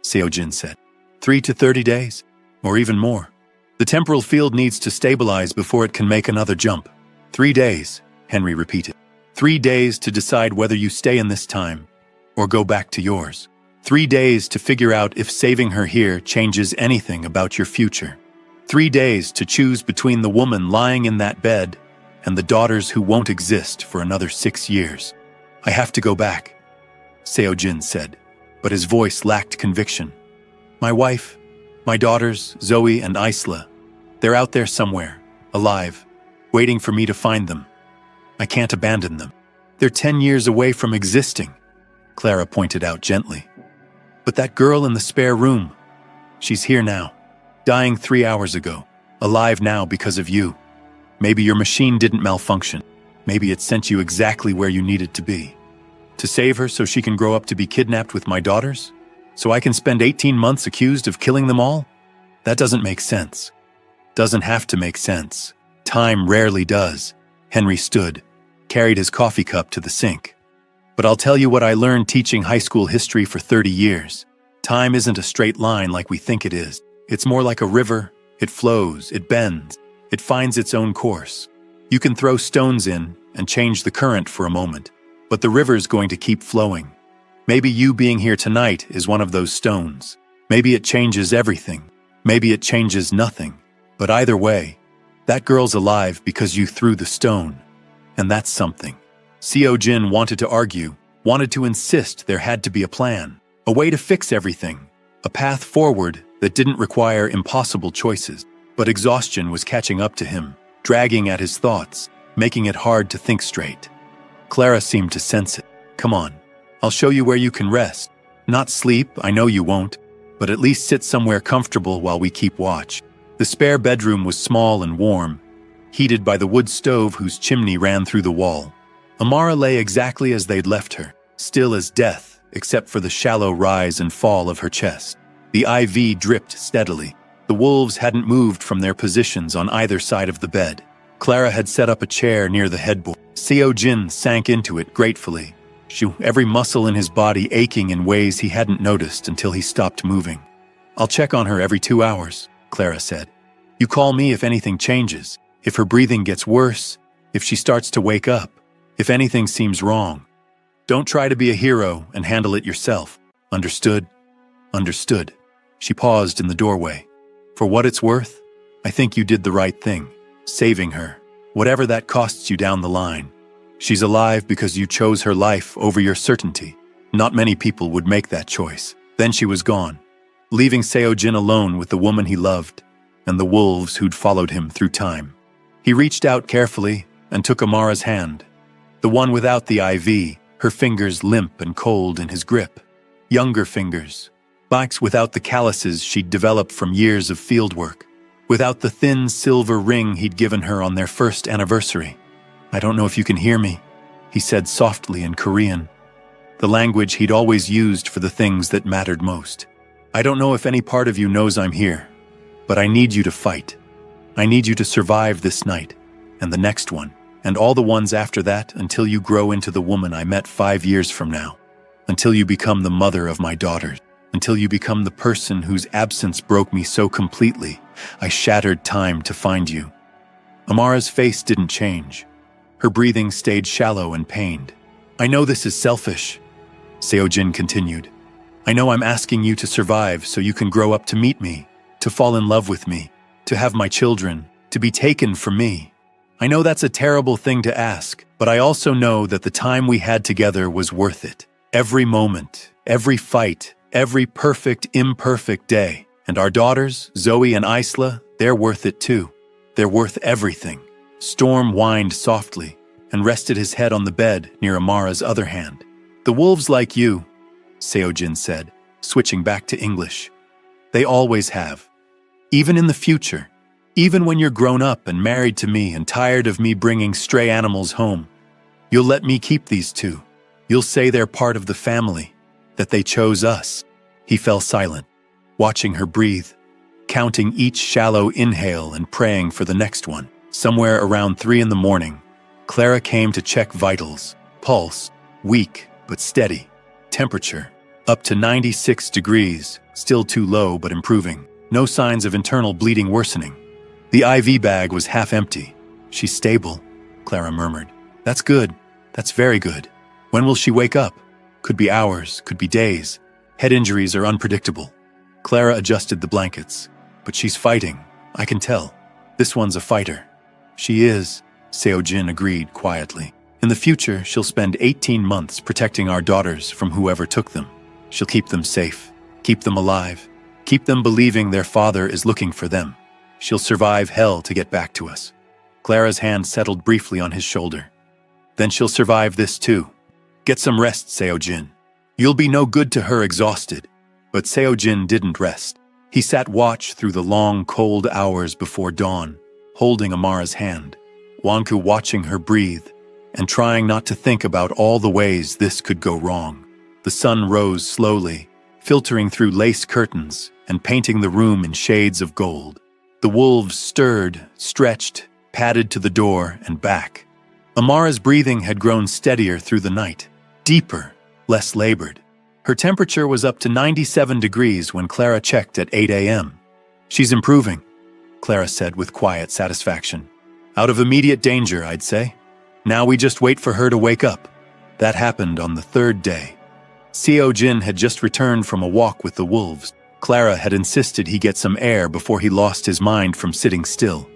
Seojin said. 3 to 30 days, or even more. The temporal field needs to stabilize before it can make another jump. 3 days, Henry repeated. 3 days to decide whether you stay in this time or go back to yours. 3 days to figure out if saving her here changes anything about your future. 3 days to choose between the woman lying in that bed and the daughters who won't exist for another 6 years. "I have to go back," Seojin said, but his voice lacked conviction. "My wife, my daughters, Zoe and Isla, they're out there somewhere, alive, waiting for me to find them. I can't abandon them. They're 10 years away from existing," Clara pointed out gently. "But that girl in the spare room, she's here now, dying 3 hours ago, alive now because of you. Maybe your machine didn't malfunction. Maybe it sent you exactly where you needed to be. To save her so she can grow up to be kidnapped with my daughters? So I can spend 18 months accused of killing them all? That doesn't make sense. Doesn't have to make sense. Time rarely does." Henry stood, carried his coffee cup to the sink. "But I'll tell you what I learned teaching high school history for 30 years. Time isn't a straight line like we think it is. It's more like a river. It flows, it bends, it finds its own course. You can throw stones in and change the current for a moment, but the river's going to keep flowing. Maybe you being here tonight is one of those stones. Maybe it changes everything. Maybe it changes nothing. But either way, that girl's alive because you threw the stone. And that's something." Seojin wanted to argue, wanted to insist there had to be a plan, a way to fix everything, a path forward that didn't require impossible choices. But exhaustion was catching up to him, dragging at his thoughts, making it hard to think straight. Clara seemed to sense it. "Come on. I'll show you where you can rest. Not sleep, I know you won't, but at least sit somewhere comfortable while we keep watch." The spare bedroom was small and warm, heated by the wood stove whose chimney ran through the wall. Amara lay exactly as they'd left her, still as death, except for the shallow rise and fall of her chest. The IV dripped steadily. The wolves hadn't moved from their positions on either side of the bed. Clara had set up a chair near the headboard. Seojin sank into it gratefully, every muscle in his body aching in ways he hadn't noticed until he stopped moving. "I'll check on her every 2 hours, Clara said. "You call me if anything changes, if her breathing gets worse, if she starts to wake up, if anything seems wrong. Don't try to be a hero and handle it yourself. Understood?" "Understood." She paused in the doorway. "For what it's worth, I think you did the right thing, saving her, whatever that costs you down the line. She's alive because you chose her life over your certainty. Not many people would make that choice. Then she was gone, leaving Seo-jin alone with the woman he loved and the wolves who'd followed him through time. He reached out carefully and took Amara's hand, the one without the IV, her fingers limp and cold in his grip. Younger fingers, bikes without the calluses she'd developed from years of fieldwork, without the thin silver ring he'd given her on their first anniversary. "I don't know if you can hear me," he said softly in Korean, the language he'd always used for the things that mattered most. "I don't know if any part of you knows I'm here, but I need you to fight. I need you to survive this night, and the next one, and all the ones after that until you grow into the woman I met 5 years from now, until you become the mother of my daughters, until you become the person whose absence broke me so completely I shattered time to find you." Amara's face didn't change. Her breathing stayed shallow and pained. "I know this is selfish," Seo-jin continued. "I know I'm asking you to survive so you can grow up to meet me, to fall in love with me, to have my children, to be taken from me. I know that's a terrible thing to ask, but I also know that the time we had together was worth it. Every moment, every fight, every perfect, imperfect day. And our daughters, Zoe and Isla, they're worth it too. They're worth everything." Storm whined softly and rested his head on the bed near Amara's other hand. "The wolves like you," Seo-jin said, switching back to English. "They always have. Even in the future. Even when you're grown up and married to me and tired of me bringing stray animals home, you'll let me keep these two. You'll say they're part of the family, that they chose us." He fell silent, watching her breathe, counting each shallow inhale and praying for the next one. Somewhere around 3 in the morning, Clara came to check vitals. Pulse, weak but steady. Temperature, up to 96 degrees, still too low but improving. No signs of internal bleeding worsening. The IV bag was half empty. "She's stable," Clara murmured. "That's good. That's very good. When will she wake up? Could be hours, could be days. Head injuries are unpredictable." Clara adjusted the blankets. "But she's fighting, I can tell. This one's a fighter." "She is," Seo-jin agreed quietly. "In the future, she'll spend 18 months protecting our daughters from whoever took them. She'll keep them safe, keep them alive, keep them believing their father is looking for them. She'll survive hell to get back to us." Clara's hand settled briefly on his shoulder. "Then she'll survive this too. Get some rest, Seo-jin. You'll be no good to her exhausted." But Seo-jin didn't rest. He sat watch through the long, cold hours before dawn, holding Amara's hand, Wanku watching her breathe, and trying not to think about all the ways this could go wrong. The sun rose slowly, filtering through lace curtains and painting the room in shades of gold. The wolves stirred, stretched, padded to the door and back. Amara's breathing had grown steadier through the night, deeper, less labored. Her temperature was up to 97 degrees when Clara checked at 8 a.m. "She's improving," Clara said with quiet satisfaction. "Out of immediate danger, I'd say. Now we just wait for her to wake up." That happened on the 3rd day. Seo-jin had just returned from a walk with the wolves. Clara had insisted he get some air before he lost his mind from sitting still.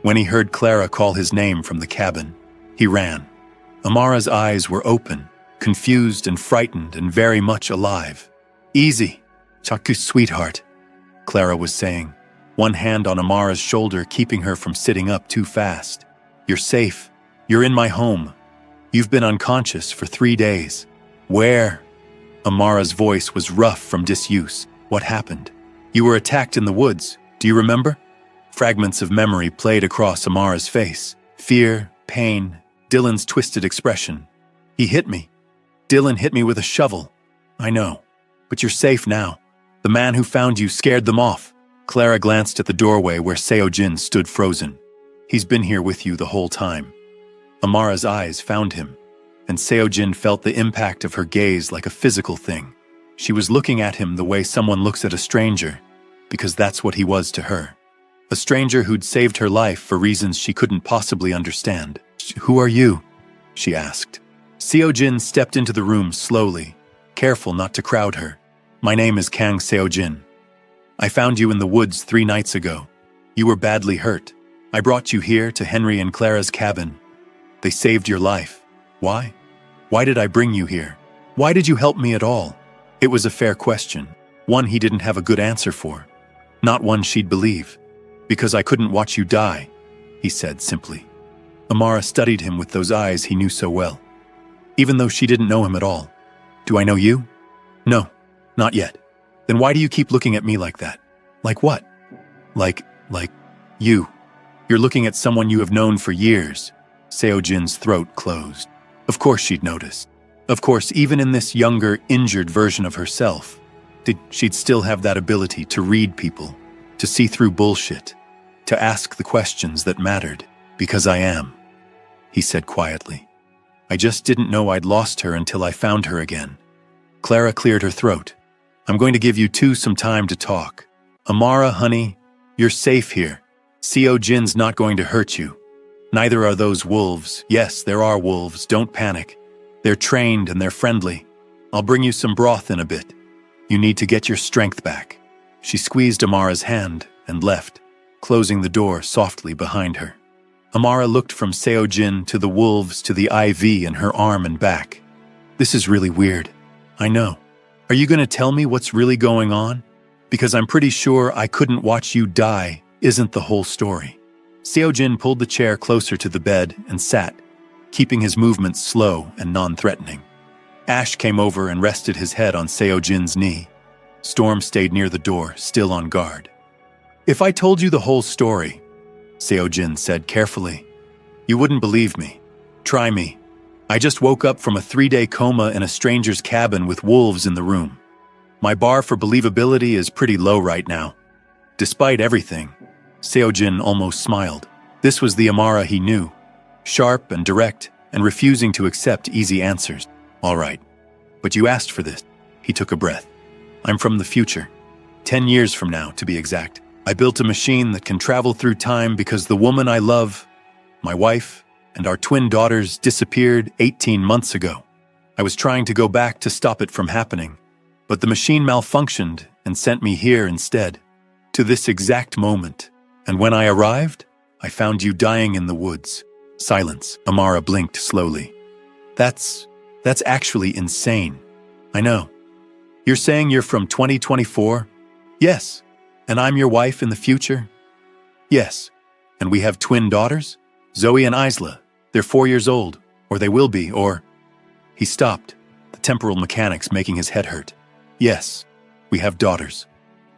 When he heard Clara call his name from the cabin, he ran. Amara's eyes were open, confused and frightened and very much alive. "Easy, Chaku sweetheart," Clara was saying, one hand on Amara's shoulder keeping her from sitting up too fast. "You're safe. You're in my home. You've been unconscious for 3 days." "Where?" Amara's voice was rough from disuse. "What happened?" "You were attacked in the woods. Do you remember?" Fragments of memory played across Amara's face. Fear, pain, Dylan's twisted expression. "He hit me. Dylan hit me with a shovel." "I know. But you're safe now. The man who found you scared them off." Clara glanced at the doorway where Seo-jin stood frozen. "He's been here with you the whole time." Amara's eyes found him, and Seo-jin felt the impact of her gaze like a physical thing. She was looking at him the way someone looks at a stranger, because that's what he was to her. A stranger who'd saved her life for reasons she couldn't possibly understand. "Who are you?" she asked. Seo-jin stepped into the room slowly, careful not to crowd her. "My name is Kang Seo-jin. I found you in the woods 3 nights ago. You were badly hurt. I brought you here to Henry and Clara's cabin. They saved your life. Why? Why did I bring you here? Why did you help me at all? It was a fair question, one he didn't have a good answer for. Not one she'd believe. Because I couldn't watch you die, he said simply. Amara studied him with those eyes he knew so well. Even though she didn't know him at all. Do I know you? No, not yet. Then why do you keep looking at me like that? Like what? Like you. You're looking at someone you have known for years. Seo-jin's throat closed. Of course she'd noticed. Of course, even in this younger, injured version of herself, she'd still have that ability to read people, to see through bullshit, to ask the questions that mattered. Because I am, he said quietly. I just didn't know I'd lost her until I found her again. Clara cleared her throat. I'm going to give you two some time to talk. Amara, honey, you're safe here. Seo-jin's not going to hurt you. Neither are those wolves. Yes, there are wolves, don't panic. They're trained and they're friendly. I'll bring you some broth in a bit. You need to get your strength back. She squeezed Amara's hand and left, closing the door softly behind her. Amara looked from Seo-jin to the wolves to the IV in her arm and back. This is really weird. I know. Are you going to tell me what's really going on? Because I'm pretty sure I couldn't watch you die isn't the whole story. Seo-jin pulled the chair closer to the bed and sat, keeping his movements slow and non-threatening. Ash came over and rested his head on Seo-jin's knee. Storm stayed near the door, still on guard. If I told you the whole story, Seo-jin said carefully, you wouldn't believe me. Try me. I just woke up from a 3-day coma in a stranger's cabin with wolves in the room. My bar for believability is pretty low right now. Despite everything, Seo-jin almost smiled. This was the Amara he knew, sharp and direct and refusing to accept easy answers. All right, but you asked for this. He took a breath. I'm from the future. 10 years from now, to be exact. I built a machine that can travel through time because the woman I love, my wife, and our twin daughters disappeared 18 months ago. I was trying to go back to stop it from happening, but the machine malfunctioned and sent me here instead, to this exact moment. And when I arrived, I found you dying in the woods. Silence. Amara blinked slowly. That's actually insane. I know. You're saying you're from 2024? Yes. And I'm your wife in the future? Yes. And we have twin daughters? Zoe and Isla. They're 4 years old, or they will be, or... He stopped, the temporal mechanics making his head hurt. Yes, we have daughters.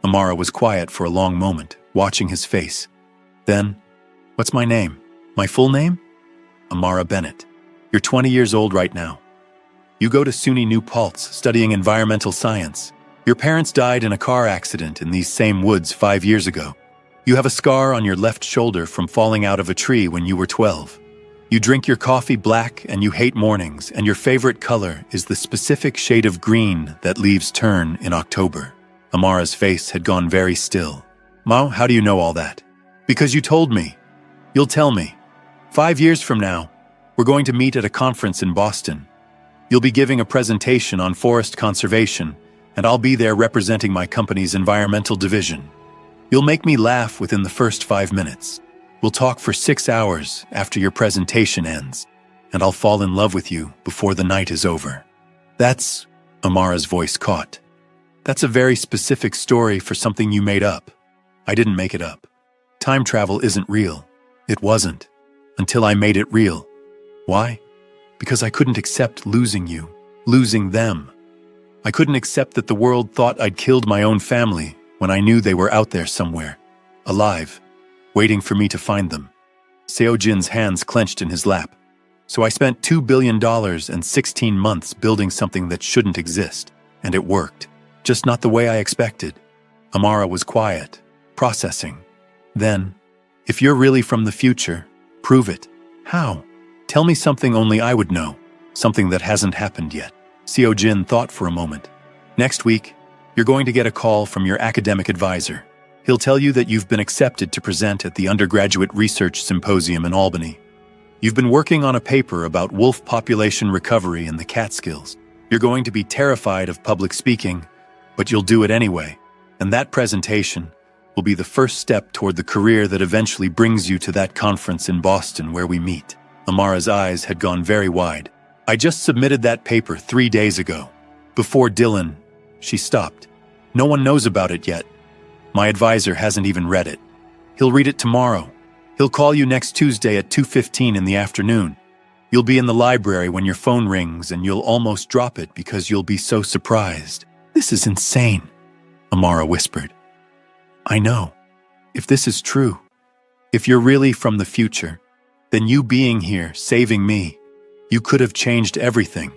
Amara was quiet for a long moment, watching his face. Then, what's my name? My full name? Amara Bennett. You're 20 years old right now. You go to SUNY New Paltz, studying environmental science. Your parents died in a car accident in these same woods 5 years ago. You have a scar on your left shoulder from falling out of a tree when you were 12. You drink your coffee black and you hate mornings, and your favorite color is the specific shade of green that leaves turn in October. Amara's face had gone very still. Ma, how do you know all that? Because you told me. You'll tell me. 5 years from now, we're going to meet at a conference in Boston. You'll be giving a presentation on forest conservation, and I'll be there representing my company's environmental division. You'll make me laugh within the first 5 minutes. We'll talk for 6 hours after your presentation ends, and I'll fall in love with you before the night is over. That's... Amara's voice caught. That's a very specific story for something you made up. I didn't make it up. Time travel isn't real. It wasn't. Until I made it real. Why? Because I couldn't accept losing you, losing them. I couldn't accept that the world thought I'd killed my own family when I knew they were out there somewhere, alive, waiting for me to find them. Seo-jin's hands clenched in his lap. So I spent $2 billion and 16 months building something that shouldn't exist, and it worked. Just not the way I expected. Amara was quiet, processing. Then, if you're really from the future, prove it. How? Tell me something only I would know, something that hasn't happened yet. Seo-jin thought for a moment. Next week, you're going to get a call from your academic advisor. He'll tell you that you've been accepted to present at the Undergraduate Research Symposium in Albany. You've been working on a paper about wolf population recovery in the Catskills. You're going to be terrified of public speaking, but you'll do it anyway. And that presentation will be the first step toward the career that eventually brings you to that conference in Boston where we meet. Amara's eyes had gone very wide. I just submitted that paper 3 days ago. Before Dylan, she stopped. No one knows about it yet. My advisor hasn't even read it. He'll read it tomorrow. He'll call you next Tuesday at 2:15 in the afternoon. You'll be in the library when your phone rings and you'll almost drop it because you'll be so surprised. This is insane, Amara whispered. I know. If this is true, if you're really from the future, then you being here, saving me, you could have changed everything.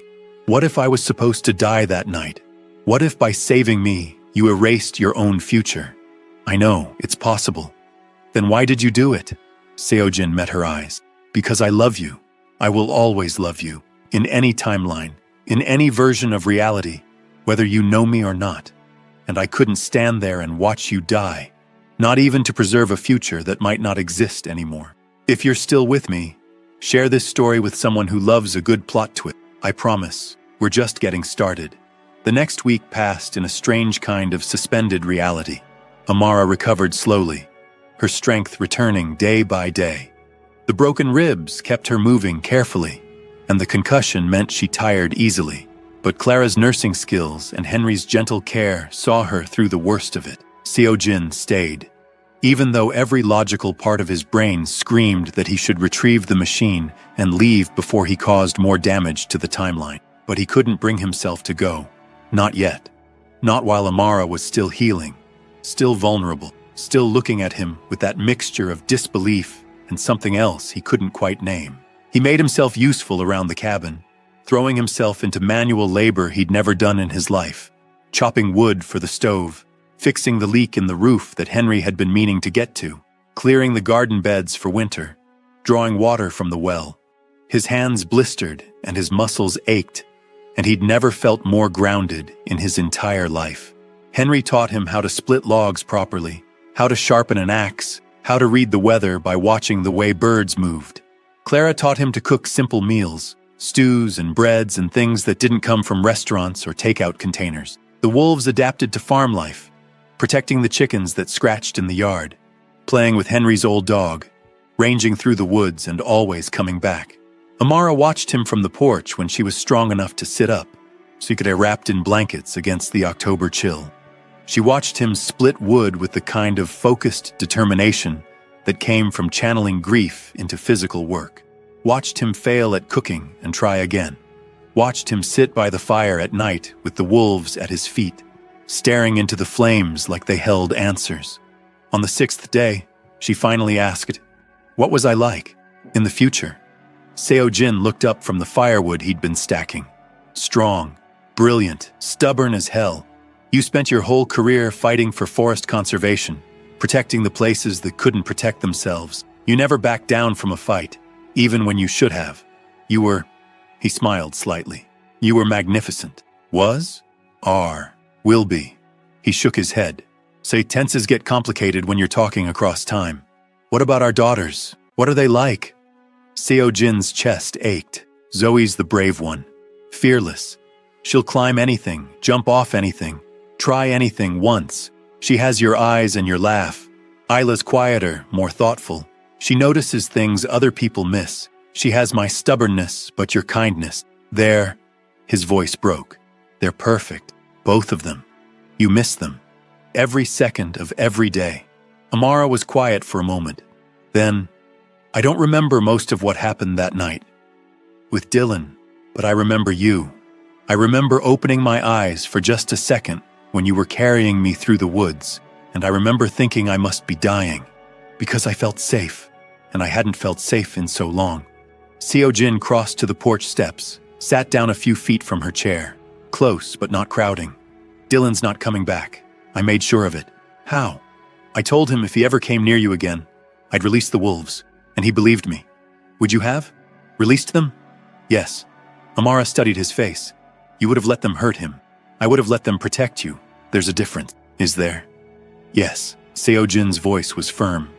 What if I was supposed to die that night? What if by saving me, you erased your own future? I know, it's possible. Then why did you do it? Seojin met her eyes. Because I love you. I will always love you. In any timeline, in any version of reality, whether you know me or not. And I couldn't stand there and watch you die. Not even to preserve a future that might not exist anymore. If you're still with me, share this story with someone who loves a good plot twist. I promise, we're just getting started. The next week passed in a strange kind of suspended reality. Amara recovered slowly, her strength returning day by day. The broken ribs kept her moving carefully, and the concussion meant she tired easily. But Clara's nursing skills and Henry's gentle care saw her through the worst of it. Seojin stayed. Even though every logical part of his brain screamed that he should retrieve the machine and leave before he caused more damage to the timeline. But he couldn't bring himself to go. Not yet. Not while Amara was still healing, still vulnerable, still looking at him with that mixture of disbelief and something else he couldn't quite name. He made himself useful around the cabin, throwing himself into manual labor he'd never done in his life, chopping wood for the stove, fixing the leak in the roof that Henry had been meaning to get to, clearing the garden beds for winter, drawing water from the well. His hands blistered and his muscles ached, and he'd never felt more grounded in his entire life. Henry taught him how to split logs properly, how to sharpen an axe, how to read the weather by watching the way birds moved. Clara taught him to cook simple meals, stews and breads and things that didn't come from restaurants or takeout containers. The wolves adapted to farm life, protecting the chickens that scratched in the yard, playing with Henry's old dog, ranging through the woods and always coming back. Amara watched him from the porch when she was strong enough to sit up, so he could have wrapped in blankets against the October chill. She watched him split wood with the kind of focused determination that came from channeling grief into physical work. Watched him fail at cooking and try again. Watched him sit by the fire at night with the wolves at his feet, staring into the flames like they held answers. On the 6th day, she finally asked, "What was I like in the future?" Seojin looked up from the firewood he'd been stacking. Strong, brilliant, stubborn as hell. You spent your whole career fighting for forest conservation, protecting the places that couldn't protect themselves. You never backed down from a fight, even when you should have. You were, he smiled slightly. You were magnificent. Was? Are. Will be. He shook his head. Say tenses get complicated when you're talking across time. What about our daughters? What are they like? Seojin's chest ached. Zoe's the brave one. Fearless. She'll climb anything, jump off anything, try anything once. She has your eyes and your laugh. Isla's quieter, more thoughtful. She notices things other people miss. She has my stubbornness, but your kindness. They're, his voice broke. They're perfect. Both of them. You miss them. Every second of every day. Amara was quiet for a moment. Then, I don't remember most of what happened that night with Dylan, but I remember you. I remember opening my eyes for just a second when you were carrying me through the woods, and I remember thinking I must be dying because I felt safe, and I hadn't felt safe in so long. Seojin crossed to the porch steps, sat down a few feet from her chair, close but not crowding. Dylan's not coming back. I made sure of it. How? I told him if he ever came near you again, I'd release the wolves, and he believed me. Would you have? Released them? Yes. Amara studied his face. You would have let them hurt him. I would have let them protect you. There's a difference, is there? Yes. Seojin's voice was firm.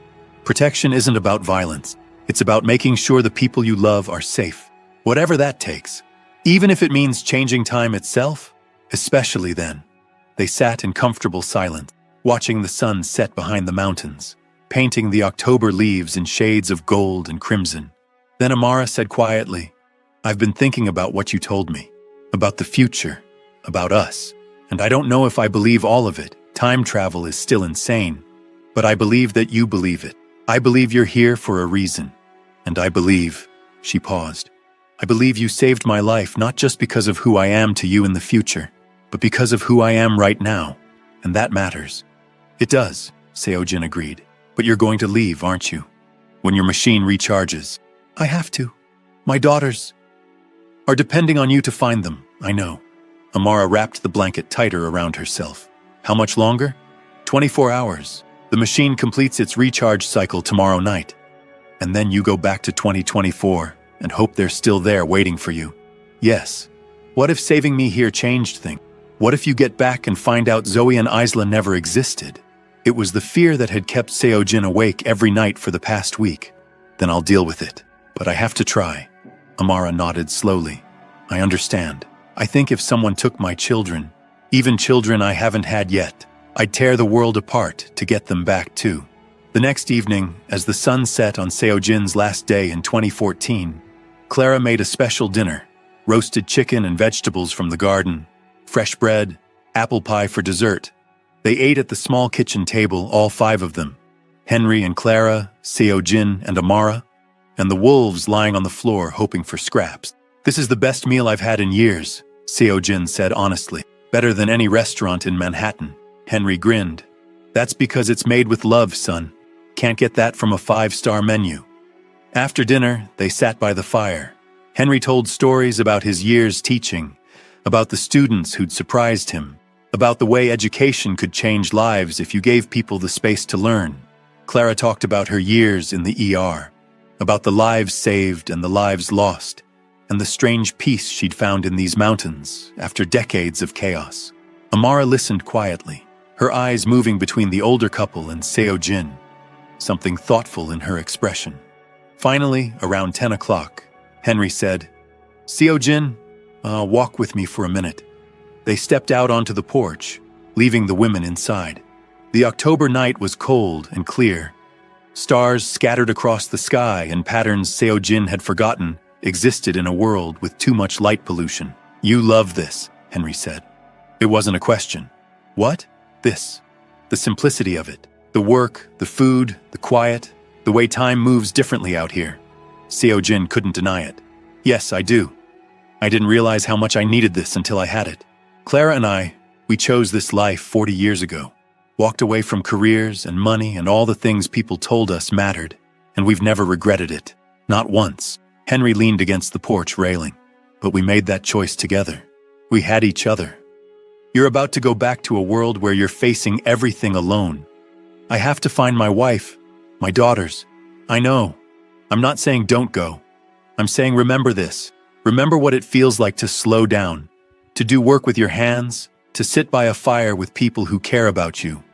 Protection isn't about violence. It's about making sure the people you love are safe, whatever that takes. Even if it means changing time itself, especially then. They sat in comfortable silence, watching the sun set behind the mountains, painting the October leaves in shades of gold and crimson. Then Amara said quietly, I've been thinking about what you told me, about the future, about us, and I don't know if I believe all of it. Time travel is still insane, but I believe that you believe it. I believe you're here for a reason, and I believe, she paused, I believe you saved my life not just because of who I am to you in the future, but because of who I am right now, and that matters. It does, Seo-jin agreed, but you're going to leave, aren't you? When your machine recharges. I have to. My daughters are depending on you to find them, I know. Amara wrapped the blanket tighter around herself. How much longer? 24 hours. The machine completes its recharge cycle tomorrow night. And then you go back to 2024 and hope they're still there waiting for you. Yes. What if saving me here changed things? What if you get back and find out Zoe and Isla never existed? It was the fear that had kept Seo-jin awake every night for the past week. Then I'll deal with it. But I have to try. Amara nodded slowly. I understand. I think if someone took my children, even children I haven't had yet, I'd tear the world apart to get them back too. The next evening, as the sun set on Seo-jin's last day in 2014, Clara made a special dinner, roasted chicken and vegetables from the garden, fresh bread, apple pie for dessert. They ate at the small kitchen table, all five of them, Henry and Clara, Seo-jin and Amara, and the wolves lying on the floor hoping for scraps. This is the best meal I've had in years, Seo-jin said honestly. Better than any restaurant in Manhattan. Henry grinned. That's because it's made with love, son. Can't get that from a 5-star menu. After dinner, they sat by the fire. Henry told stories about his years teaching, about the students who'd surprised him, about the way education could change lives if you gave people the space to learn. Clara talked about her years in the ER, about the lives saved and the lives lost, and the strange peace she'd found in these mountains after decades of chaos. Amara listened quietly, her eyes moving between the older couple and Seo-jin, something thoughtful in her expression. Finally, around 10 o'clock, Henry said, Seo-jin, walk with me for a minute. They stepped out onto the porch, leaving the women inside. The October night was cold and clear. Stars scattered across the sky in patterns Seo-jin had forgotten existed in a world with too much light pollution. You love this, Henry said. It wasn't a question. What? This. The simplicity of it. The work, the food, the quiet, the way time moves differently out here. Seo-jin couldn't deny it. Yes, I do. I didn't realize how much I needed this until I had it. Clara and we chose this life 40 years ago. Walked away from careers and money and all the things people told us mattered, and we've never regretted it. Not once. Henry leaned against the porch railing. But we made that choice together. We had each other. You're about to go back to a world where you're facing everything alone. I have to find my wife, my daughters. I know. I'm not saying don't go. I'm saying remember this. Remember what it feels like to slow down, to do work with your hands, to sit by a fire with people who care about you.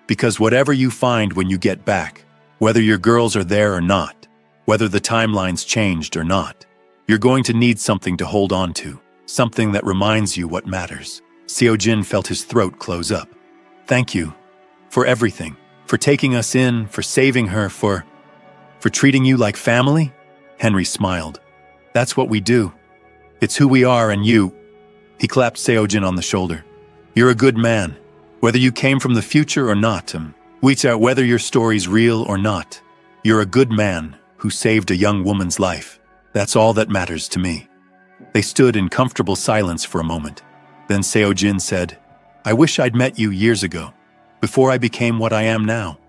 Because whatever you find when you get back, whether your girls are there or not, whether the timeline's changed or not, you're going to need something to hold on to, something that reminds you what matters. Seo-jin felt his throat close up. Thank you. For everything. For taking us in, for saving her, for treating you like family? Henry smiled. That's what we do. It's who we are and you. He clapped Seo-jin on the shoulder. You're a good man. Whether you came from the future or not, whether your story's real or not, you're a good man who saved a young woman's life. That's all that matters to me. They stood in comfortable silence for a moment. Then Seo-jin said, I wish I'd met you years ago, before I became what I am now.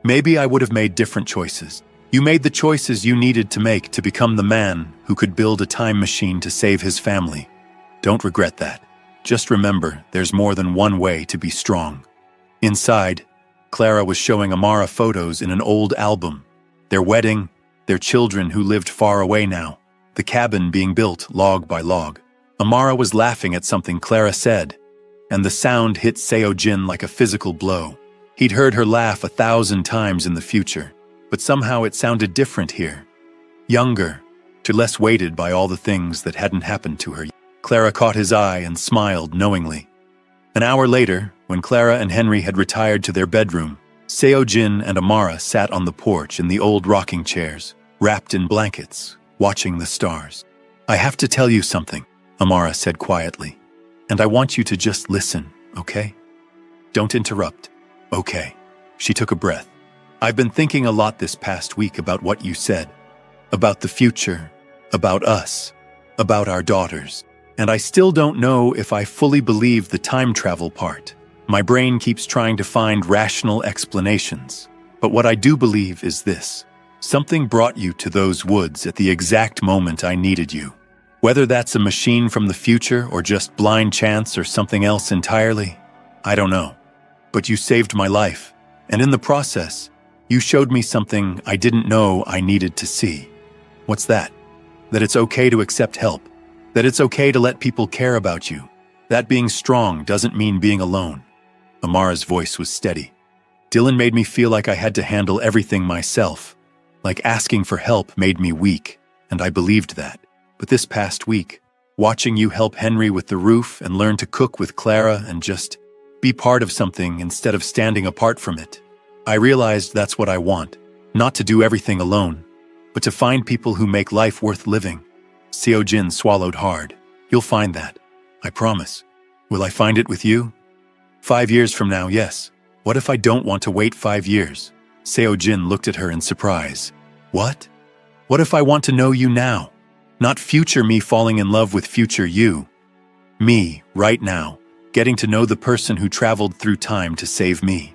Maybe I would have made different choices. You made the choices you needed to make to become the man who could build a time machine to save his family. Don't regret that. Just remember, there's more than one way to be strong. Inside, Clara was showing Amara photos in an old album. Their wedding, their children who lived far away now, the cabin being built log by log. Amara was laughing at something Clara said, and the sound hit Seo-jin like a physical blow. He'd heard her laugh 1,000 times in the future, but somehow it sounded different here. Younger, to less weighted by all the things that hadn't happened to her. Clara caught his eye and smiled knowingly. An hour later, when Clara and Henry had retired to their bedroom, Seo-jin and Amara sat on the porch in the old rocking chairs, wrapped in blankets, watching the stars. I have to tell you something, Amara said quietly. And I want you to just listen, okay? Don't interrupt, okay? She took a breath. I've been thinking a lot this past week about what you said. About the future, about us, about our daughters. And I still don't know if I fully believe the time travel part. My brain keeps trying to find rational explanations. But what I do believe is this. Something brought you to those woods at the exact moment I needed you. Whether that's a machine from the future or just blind chance or something else entirely, I don't know. But you saved my life. And in the process, you showed me something I didn't know I needed to see. What's that? That it's okay to accept help. That it's okay to let people care about you. That being strong doesn't mean being alone. Amara's voice was steady. Dylan made me feel like I had to handle everything myself. Like asking for help made me weak, and I believed that. But this past week, watching you help Henry with the roof and learn to cook with Clara and just be part of something instead of standing apart from it, I realized that's what I want. Not to do everything alone, but to find people who make life worth living. Seo-jin swallowed hard. You'll find that. I promise. Will I find it with you? 5 years from now, yes. What if I don't want to wait 5 years? Seo-jin looked at her in surprise. What? What if I want to know you now? Not future me falling in love with future you. Me, right now, getting to know the person who traveled through time to save me.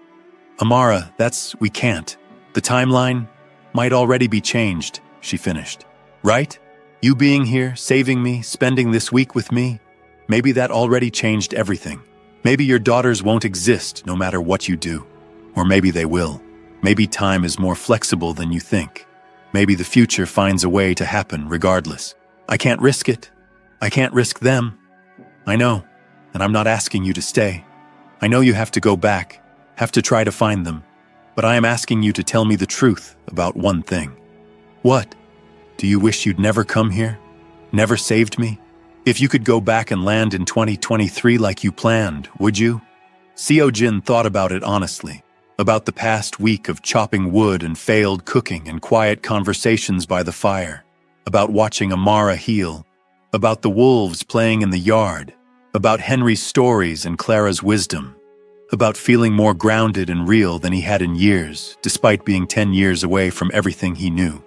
Amara, we can't. The timeline might already be changed, she finished. Right? You being here, saving me, spending this week with me, maybe that already changed everything. Maybe your daughters won't exist no matter what you do. Or maybe they will. Maybe time is more flexible than you think. Maybe the future finds a way to happen regardless. I can't risk it. I can't risk them. I know, and I'm not asking you to stay. I know you have to go back, have to try to find them, but I am asking you to tell me the truth about one thing. What? Do you wish you'd never come here? Never saved me? If you could go back and land in 2023 like you planned, would you? Seo-jin thought about it honestly. About the past week of chopping wood and failed cooking and quiet conversations by the fire, about watching Amara heal, about the wolves playing in the yard, about Henry's stories and Clara's wisdom, about feeling more grounded and real than he had in years, despite being 10 years away from everything he knew.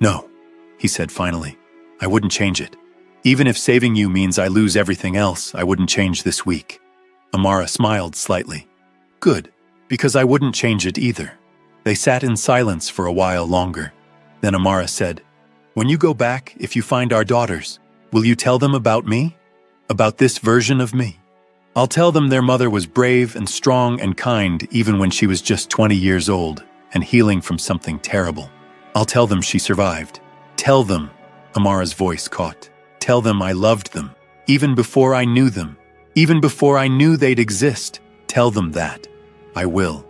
No, he said finally, I wouldn't change it. Even if saving you means I lose everything else, I wouldn't change this week. Amara smiled slightly. Good. Because I wouldn't change it either. They sat in silence for a while longer. Then Amara said, When you go back, if you find our daughters, will you tell them about me? About this version of me? I'll tell them their mother was brave and strong and kind even when she was just 20 years old and healing from something terrible. I'll tell them she survived. Tell them, Amara's voice caught. Tell them I loved them, even before I knew them, even before I knew they'd exist. Tell them that. I will.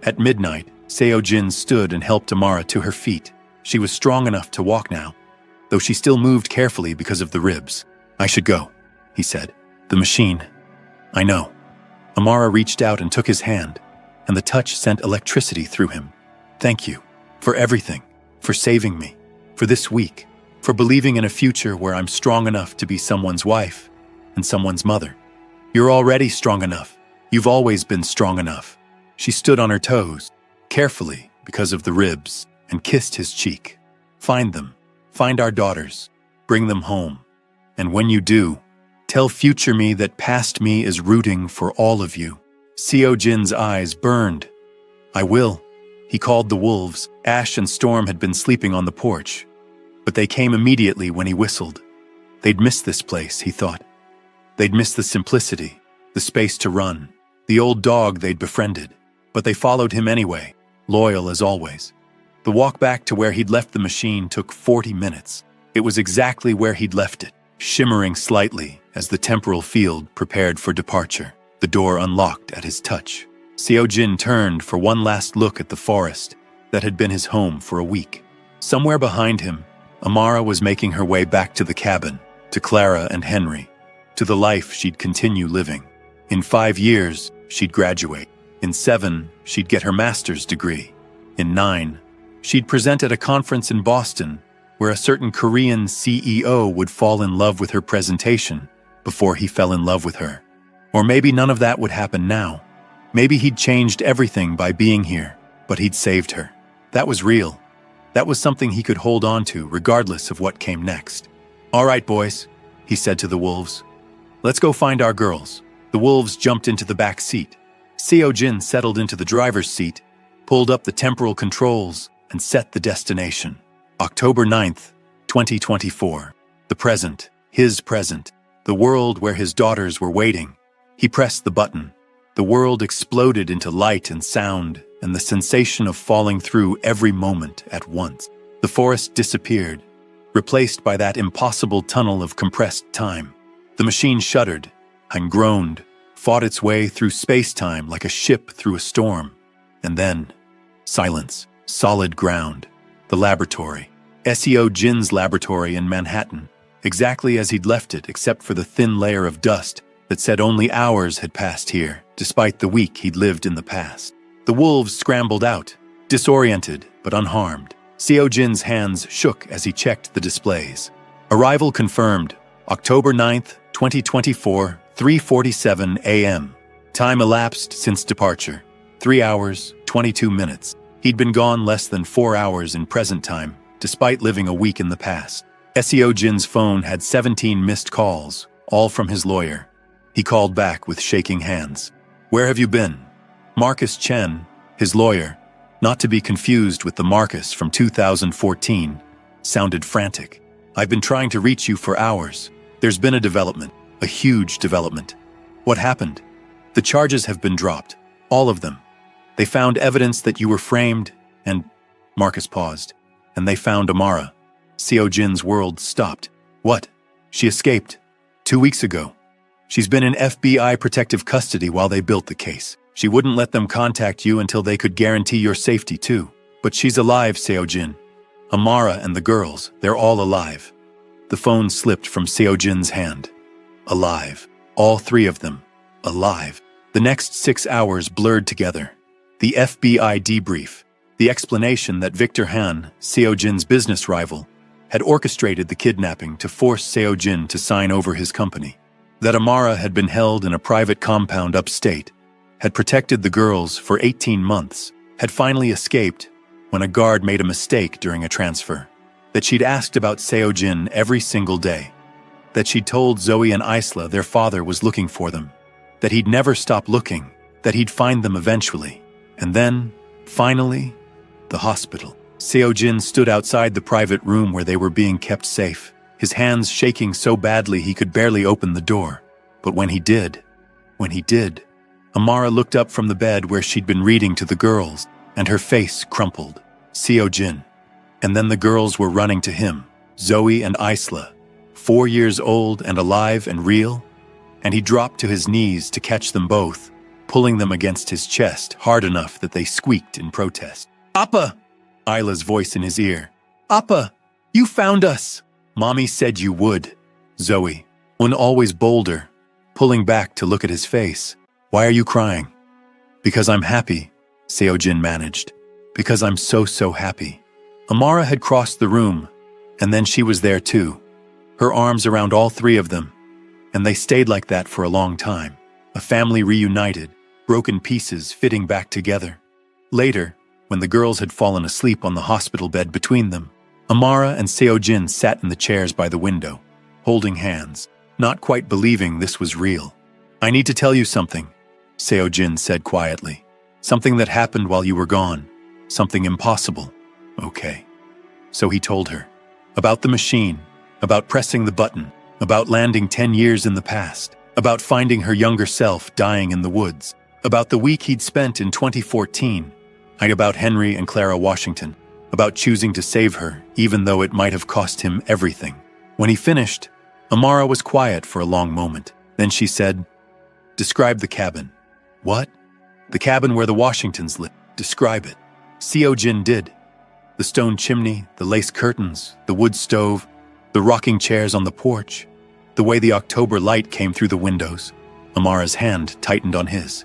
At midnight, Seo-jin stood and helped Amara to her feet. She was strong enough to walk now, though she still moved carefully because of the ribs. I should go, he said. The machine. I know. Amara reached out and took his hand, and the touch sent electricity through him. Thank you. For everything. For saving me. For this week. For believing in a future where I'm strong enough to be someone's wife and someone's mother. You're already strong enough. You've always been strong enough. She stood on her toes, carefully because of the ribs, and kissed his cheek. Find them. Find our daughters. Bring them home. And when you do, tell future me that past me is rooting for all of you. Seo-jin's eyes burned. I will. He called the wolves. Ash and Storm had been sleeping on the porch, but they came immediately when he whistled. They'd miss this place, he thought. They'd miss the simplicity, the space to run, the old dog they'd befriended. But they followed him anyway, loyal as always. The walk back to where he'd left the machine took 40 minutes. It was exactly where he'd left it, shimmering slightly as the temporal field prepared for departure. The door unlocked at his touch. Seo-jin turned for one last look at the forest that had been his home for a week. Somewhere behind him, Amara was making her way back to the cabin, to Clara and Henry, to the life she'd continue living. In 5 years, she'd graduate. In 7, she'd get her master's degree. In 9, she'd present at a conference in Boston where a certain Korean CEO would fall in love with her presentation before he fell in love with her. Or maybe none of that would happen now. Maybe he'd changed everything by being here, but he'd saved her. That was real. That was something he could hold on to, regardless of what came next. "All right, boys," he said to the wolves. "Let's go find our girls." The wolves jumped into the back seat. Seo Jin settled into the driver's seat, pulled up the temporal controls, and set the destination. October 9th, 2024. The present, his present, the world where his daughters were waiting. He pressed the button. The world exploded into light and sound, and the sensation of falling through every moment at once. The forest disappeared, replaced by that impossible tunnel of compressed time. The machine shuddered and groaned, fought its way through space-time like a ship through a storm. And then, silence, solid ground. The laboratory. Seo Jin's laboratory in Manhattan, exactly as he'd left it except for the thin layer of dust that said only hours had passed here, despite the week he'd lived in the past. The wolves scrambled out, disoriented but unharmed. Seo Jin's hands shook as he checked the displays. Arrival confirmed, October 9th, 2024, 3:47 a.m. Time elapsed since departure, 3 hours, 22 minutes. He'd been gone less than 4 hours in present time, despite living a week in the past. Seo Jin's phone had 17 missed calls, all from his lawyer. He called back with shaking hands. "Where have you been?" Marcus Chen, his lawyer, not to be confused with the Marcus from 2014, sounded frantic. "I've been trying to reach you for hours. There's been a development, a huge development." "What happened?" "The charges have been dropped, all of them. They found evidence that you were framed, and..." Marcus paused. "And they found Amara." Seo Jin's world stopped. "What? She escaped 2 weeks ago. She's been in FBI protective custody while they built the case. She wouldn't let them contact you until they could guarantee your safety too. But she's alive, Seo Jin. Amara and the girls, they're all alive." The phone slipped from Seo Jin's hand. Alive. All 3 of them. Alive. The next 6 hours blurred together. The FBI debrief. The explanation that Victor Han, Seo Jin's business rival, had orchestrated the kidnapping to force Seo Jin to sign over his company. That Amara had been held in a private compound upstate, had protected the girls for 18 months, had finally escaped when a guard made a mistake during a transfer. That she'd asked about Seo Jin every single day. That she'd told Zoe and Isla their father was looking for them. That he'd never stop looking. That he'd find them eventually. And then, finally, the hospital. Seo Jin stood outside the private room where they were being kept safe, his hands shaking so badly he could barely open the door. But when he did, Amara looked up from the bed where she'd been reading to the girls, and her face crumpled. Seo Jin. And then the girls were running to him, Zoe and Isla, 4 years old and alive and real, and he dropped to his knees to catch them both, pulling them against his chest hard enough that they squeaked in protest. "Appa!" Isla's voice in his ear. "Appa, you found us!" "Mommy said you would." Zoe, always bolder, pulling back to look at his face. "Why are you crying?" "Because I'm happy," Seo Jin managed. "Because I'm so happy." Amara had crossed the room, and then she was there too, her arms around all 3 of them, and they stayed like that for a long time, a family reunited, broken pieces fitting back together. Later, when the girls had fallen asleep on the hospital bed between them, Amara and Seo Jin sat in the chairs by the window, holding hands, not quite believing this was real. "I need to tell you something," Seo Jin said quietly. "Something that happened while you were gone. Something impossible." "Okay." So he told her. About the machine, about pressing the button, about landing 10 years in the past, about finding her younger self dying in the woods, about the week he'd spent in 2014, and about Henry and Clara Washington, about choosing to save her even though it might have cost him everything. When he finished, Amara was quiet for a long moment. Then she said, "Describe the cabin." "What?" "The cabin where the Washingtons lived. Describe it." Seo Jin did. The stone chimney, the lace curtains, the wood stove, the rocking chairs on the porch, the way the October light came through the windows. Amara's hand tightened on his.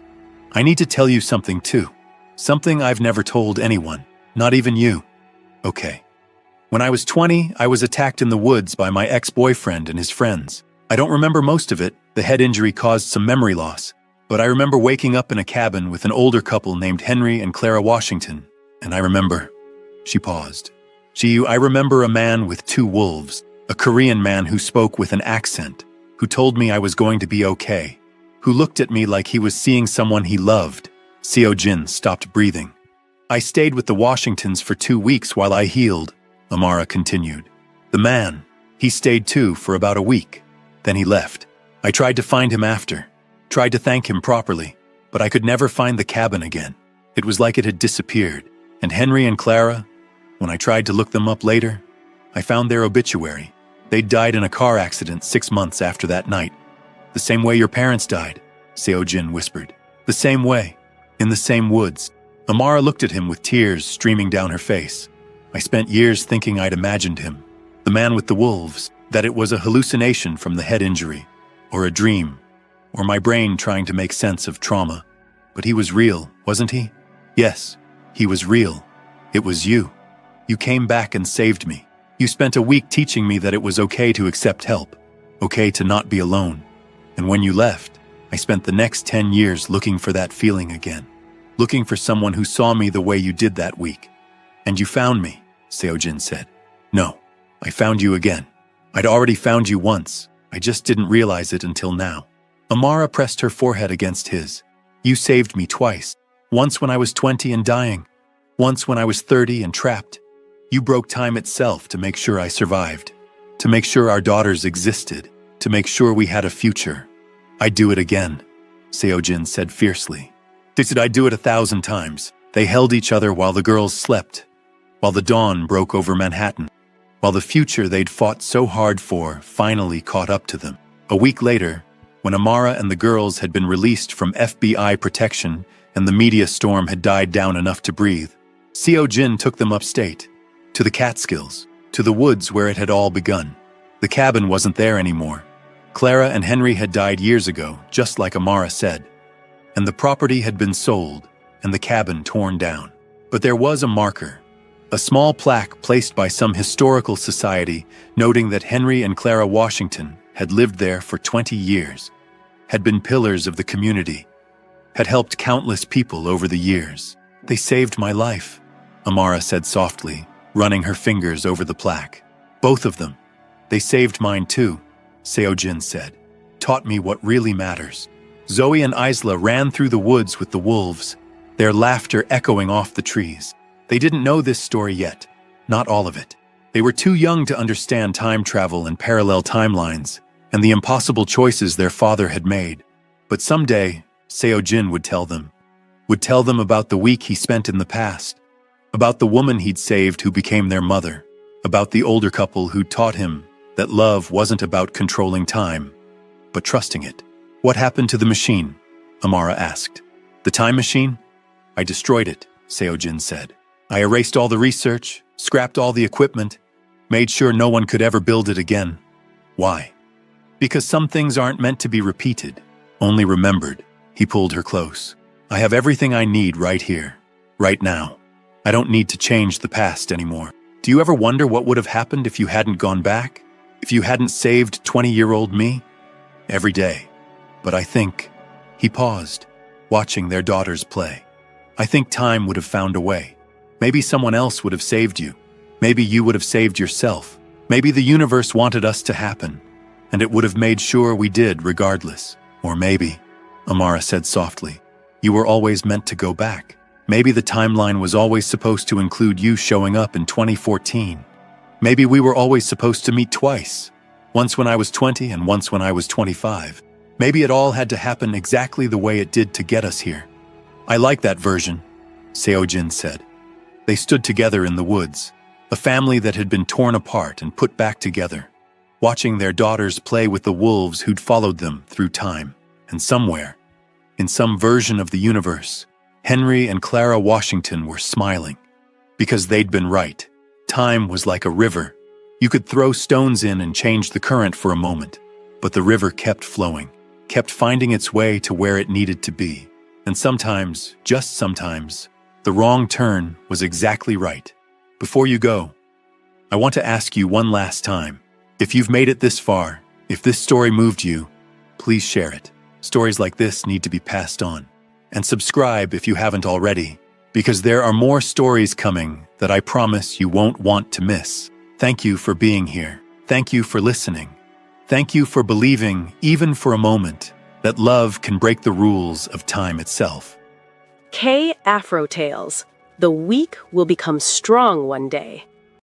"I need to tell you something too. Something I've never told anyone, not even you." "Okay." When I was 20, I was attacked in the woods by my ex-boyfriend and his friends. I don't remember most of it. The head injury caused some memory loss. But I remember waking up in a cabin with an older couple named Henry and Clara Washington. And I remember... She paused. I remember a man with 2 wolves, a Korean man who spoke with an accent, who told me I was going to be okay, who looked at me like he was seeing someone he loved. Seo Jin stopped breathing. I stayed with the Washingtons for 2 weeks while I healed, Amara continued. The man, he stayed too for about a week. Then he left. I tried to find him after, tried to thank him properly, but I could never find the cabin again. It was like it had disappeared. And Henry and Clara, when I tried to look them up later, I found their obituary. They'd died in a car accident 6 months after that night. The same way your parents died, Seo Jin whispered. The same way, in the same woods. Amara looked at him with tears streaming down her face. I spent years thinking I'd imagined him, the man with the wolves, that it was a hallucination from the head injury, or a dream, or my brain trying to make sense of trauma. But he was real, wasn't he? Yes, he was real. It was you. You came back and saved me. You spent a week teaching me that it was okay to accept help, okay to not be alone. And when you left, I spent the next 10 years looking for that feeling again, looking for someone who saw me the way you did that week. And you found me, Seo Jin said. No, I found you again. I'd already found you once. I just didn't realize it until now. Amara pressed her forehead against his. You saved me twice. Once when I was 20 and dying. Once when I was 30 and trapped. You broke time itself to make sure I survived. To make sure our daughters existed. To make sure we had a future. I'd do it again, Seo Jin said fiercely. I'd do it 1,000 times. They held each other while the girls slept. While the dawn broke over Manhattan. While the future they'd fought so hard for finally caught up to them. A week later, when Amara and the girls had been released from FBI protection and the media storm had died down enough to breathe, Seo Jin took them upstate, to the Catskills, to the woods where it had all begun. The cabin wasn't there anymore. Clara and Henry had died years ago, just like Amara said. And the property had been sold, and the cabin torn down. But there was a marker. A small plaque placed by some historical society noting that Henry and Clara Washington had lived there for 20 years, had been pillars of the community, had helped countless people over the years. They saved my life, Amara said softly, running her fingers over the plaque. Both of them. They saved mine too, Seo Jin said. Taught me what really matters. Zoe and Isla ran through the woods with the wolves, their laughter echoing off the trees. They didn't know this story yet, not all of it. They were too young to understand time travel and parallel timelines, and the impossible choices their father had made. But someday, Seo Jin would tell them about the week he spent in the past, about the woman he'd saved who became their mother, about the older couple who taught him that love wasn't about controlling time, but trusting it. What happened to the machine? Amara asked. The time machine? I destroyed it, Seo Jin said. I erased all the research, scrapped all the equipment, made sure no one could ever build it again. Why? Because some things aren't meant to be repeated, only remembered. He pulled her close. I have everything I need right here, right now. I don't need to change the past anymore. Do you ever wonder what would have happened if you hadn't gone back? If you hadn't saved 20-year-old me? Every day. But I think... He paused, watching their daughters play. I think time would have found a way. Maybe someone else would have saved you. Maybe you would have saved yourself. Maybe the universe wanted us to happen, and it would have made sure we did regardless. Or maybe, Amara said softly, you were always meant to go back. Maybe the timeline was always supposed to include you showing up in 2014. Maybe we were always supposed to meet twice. Once when I was 20 and once when I was 25. Maybe it all had to happen exactly the way it did to get us here. I like that version, Seo Jin said. They stood together in the woods, a family that had been torn apart and put back together, watching their daughters play with the wolves who'd followed them through time. And somewhere, in some version of the universe, Henry and Clara Washington were smiling, because they'd been right. Time was like a river. You could throw stones in and change the current for a moment, but the river kept flowing, kept finding its way to where it needed to be. And sometimes, just sometimes, the wrong turn was exactly right. Before you go, I want to ask you one last time. If you've made it this far, if this story moved you, please share it. Stories like this need to be passed on. And subscribe if you haven't already, because there are more stories coming that I promise you won't want to miss. Thank you for being here. Thank you for listening. Thank you for believing, even for a moment, that love can break the rules of time itself. K Afro Tales. The weak will become strong one day.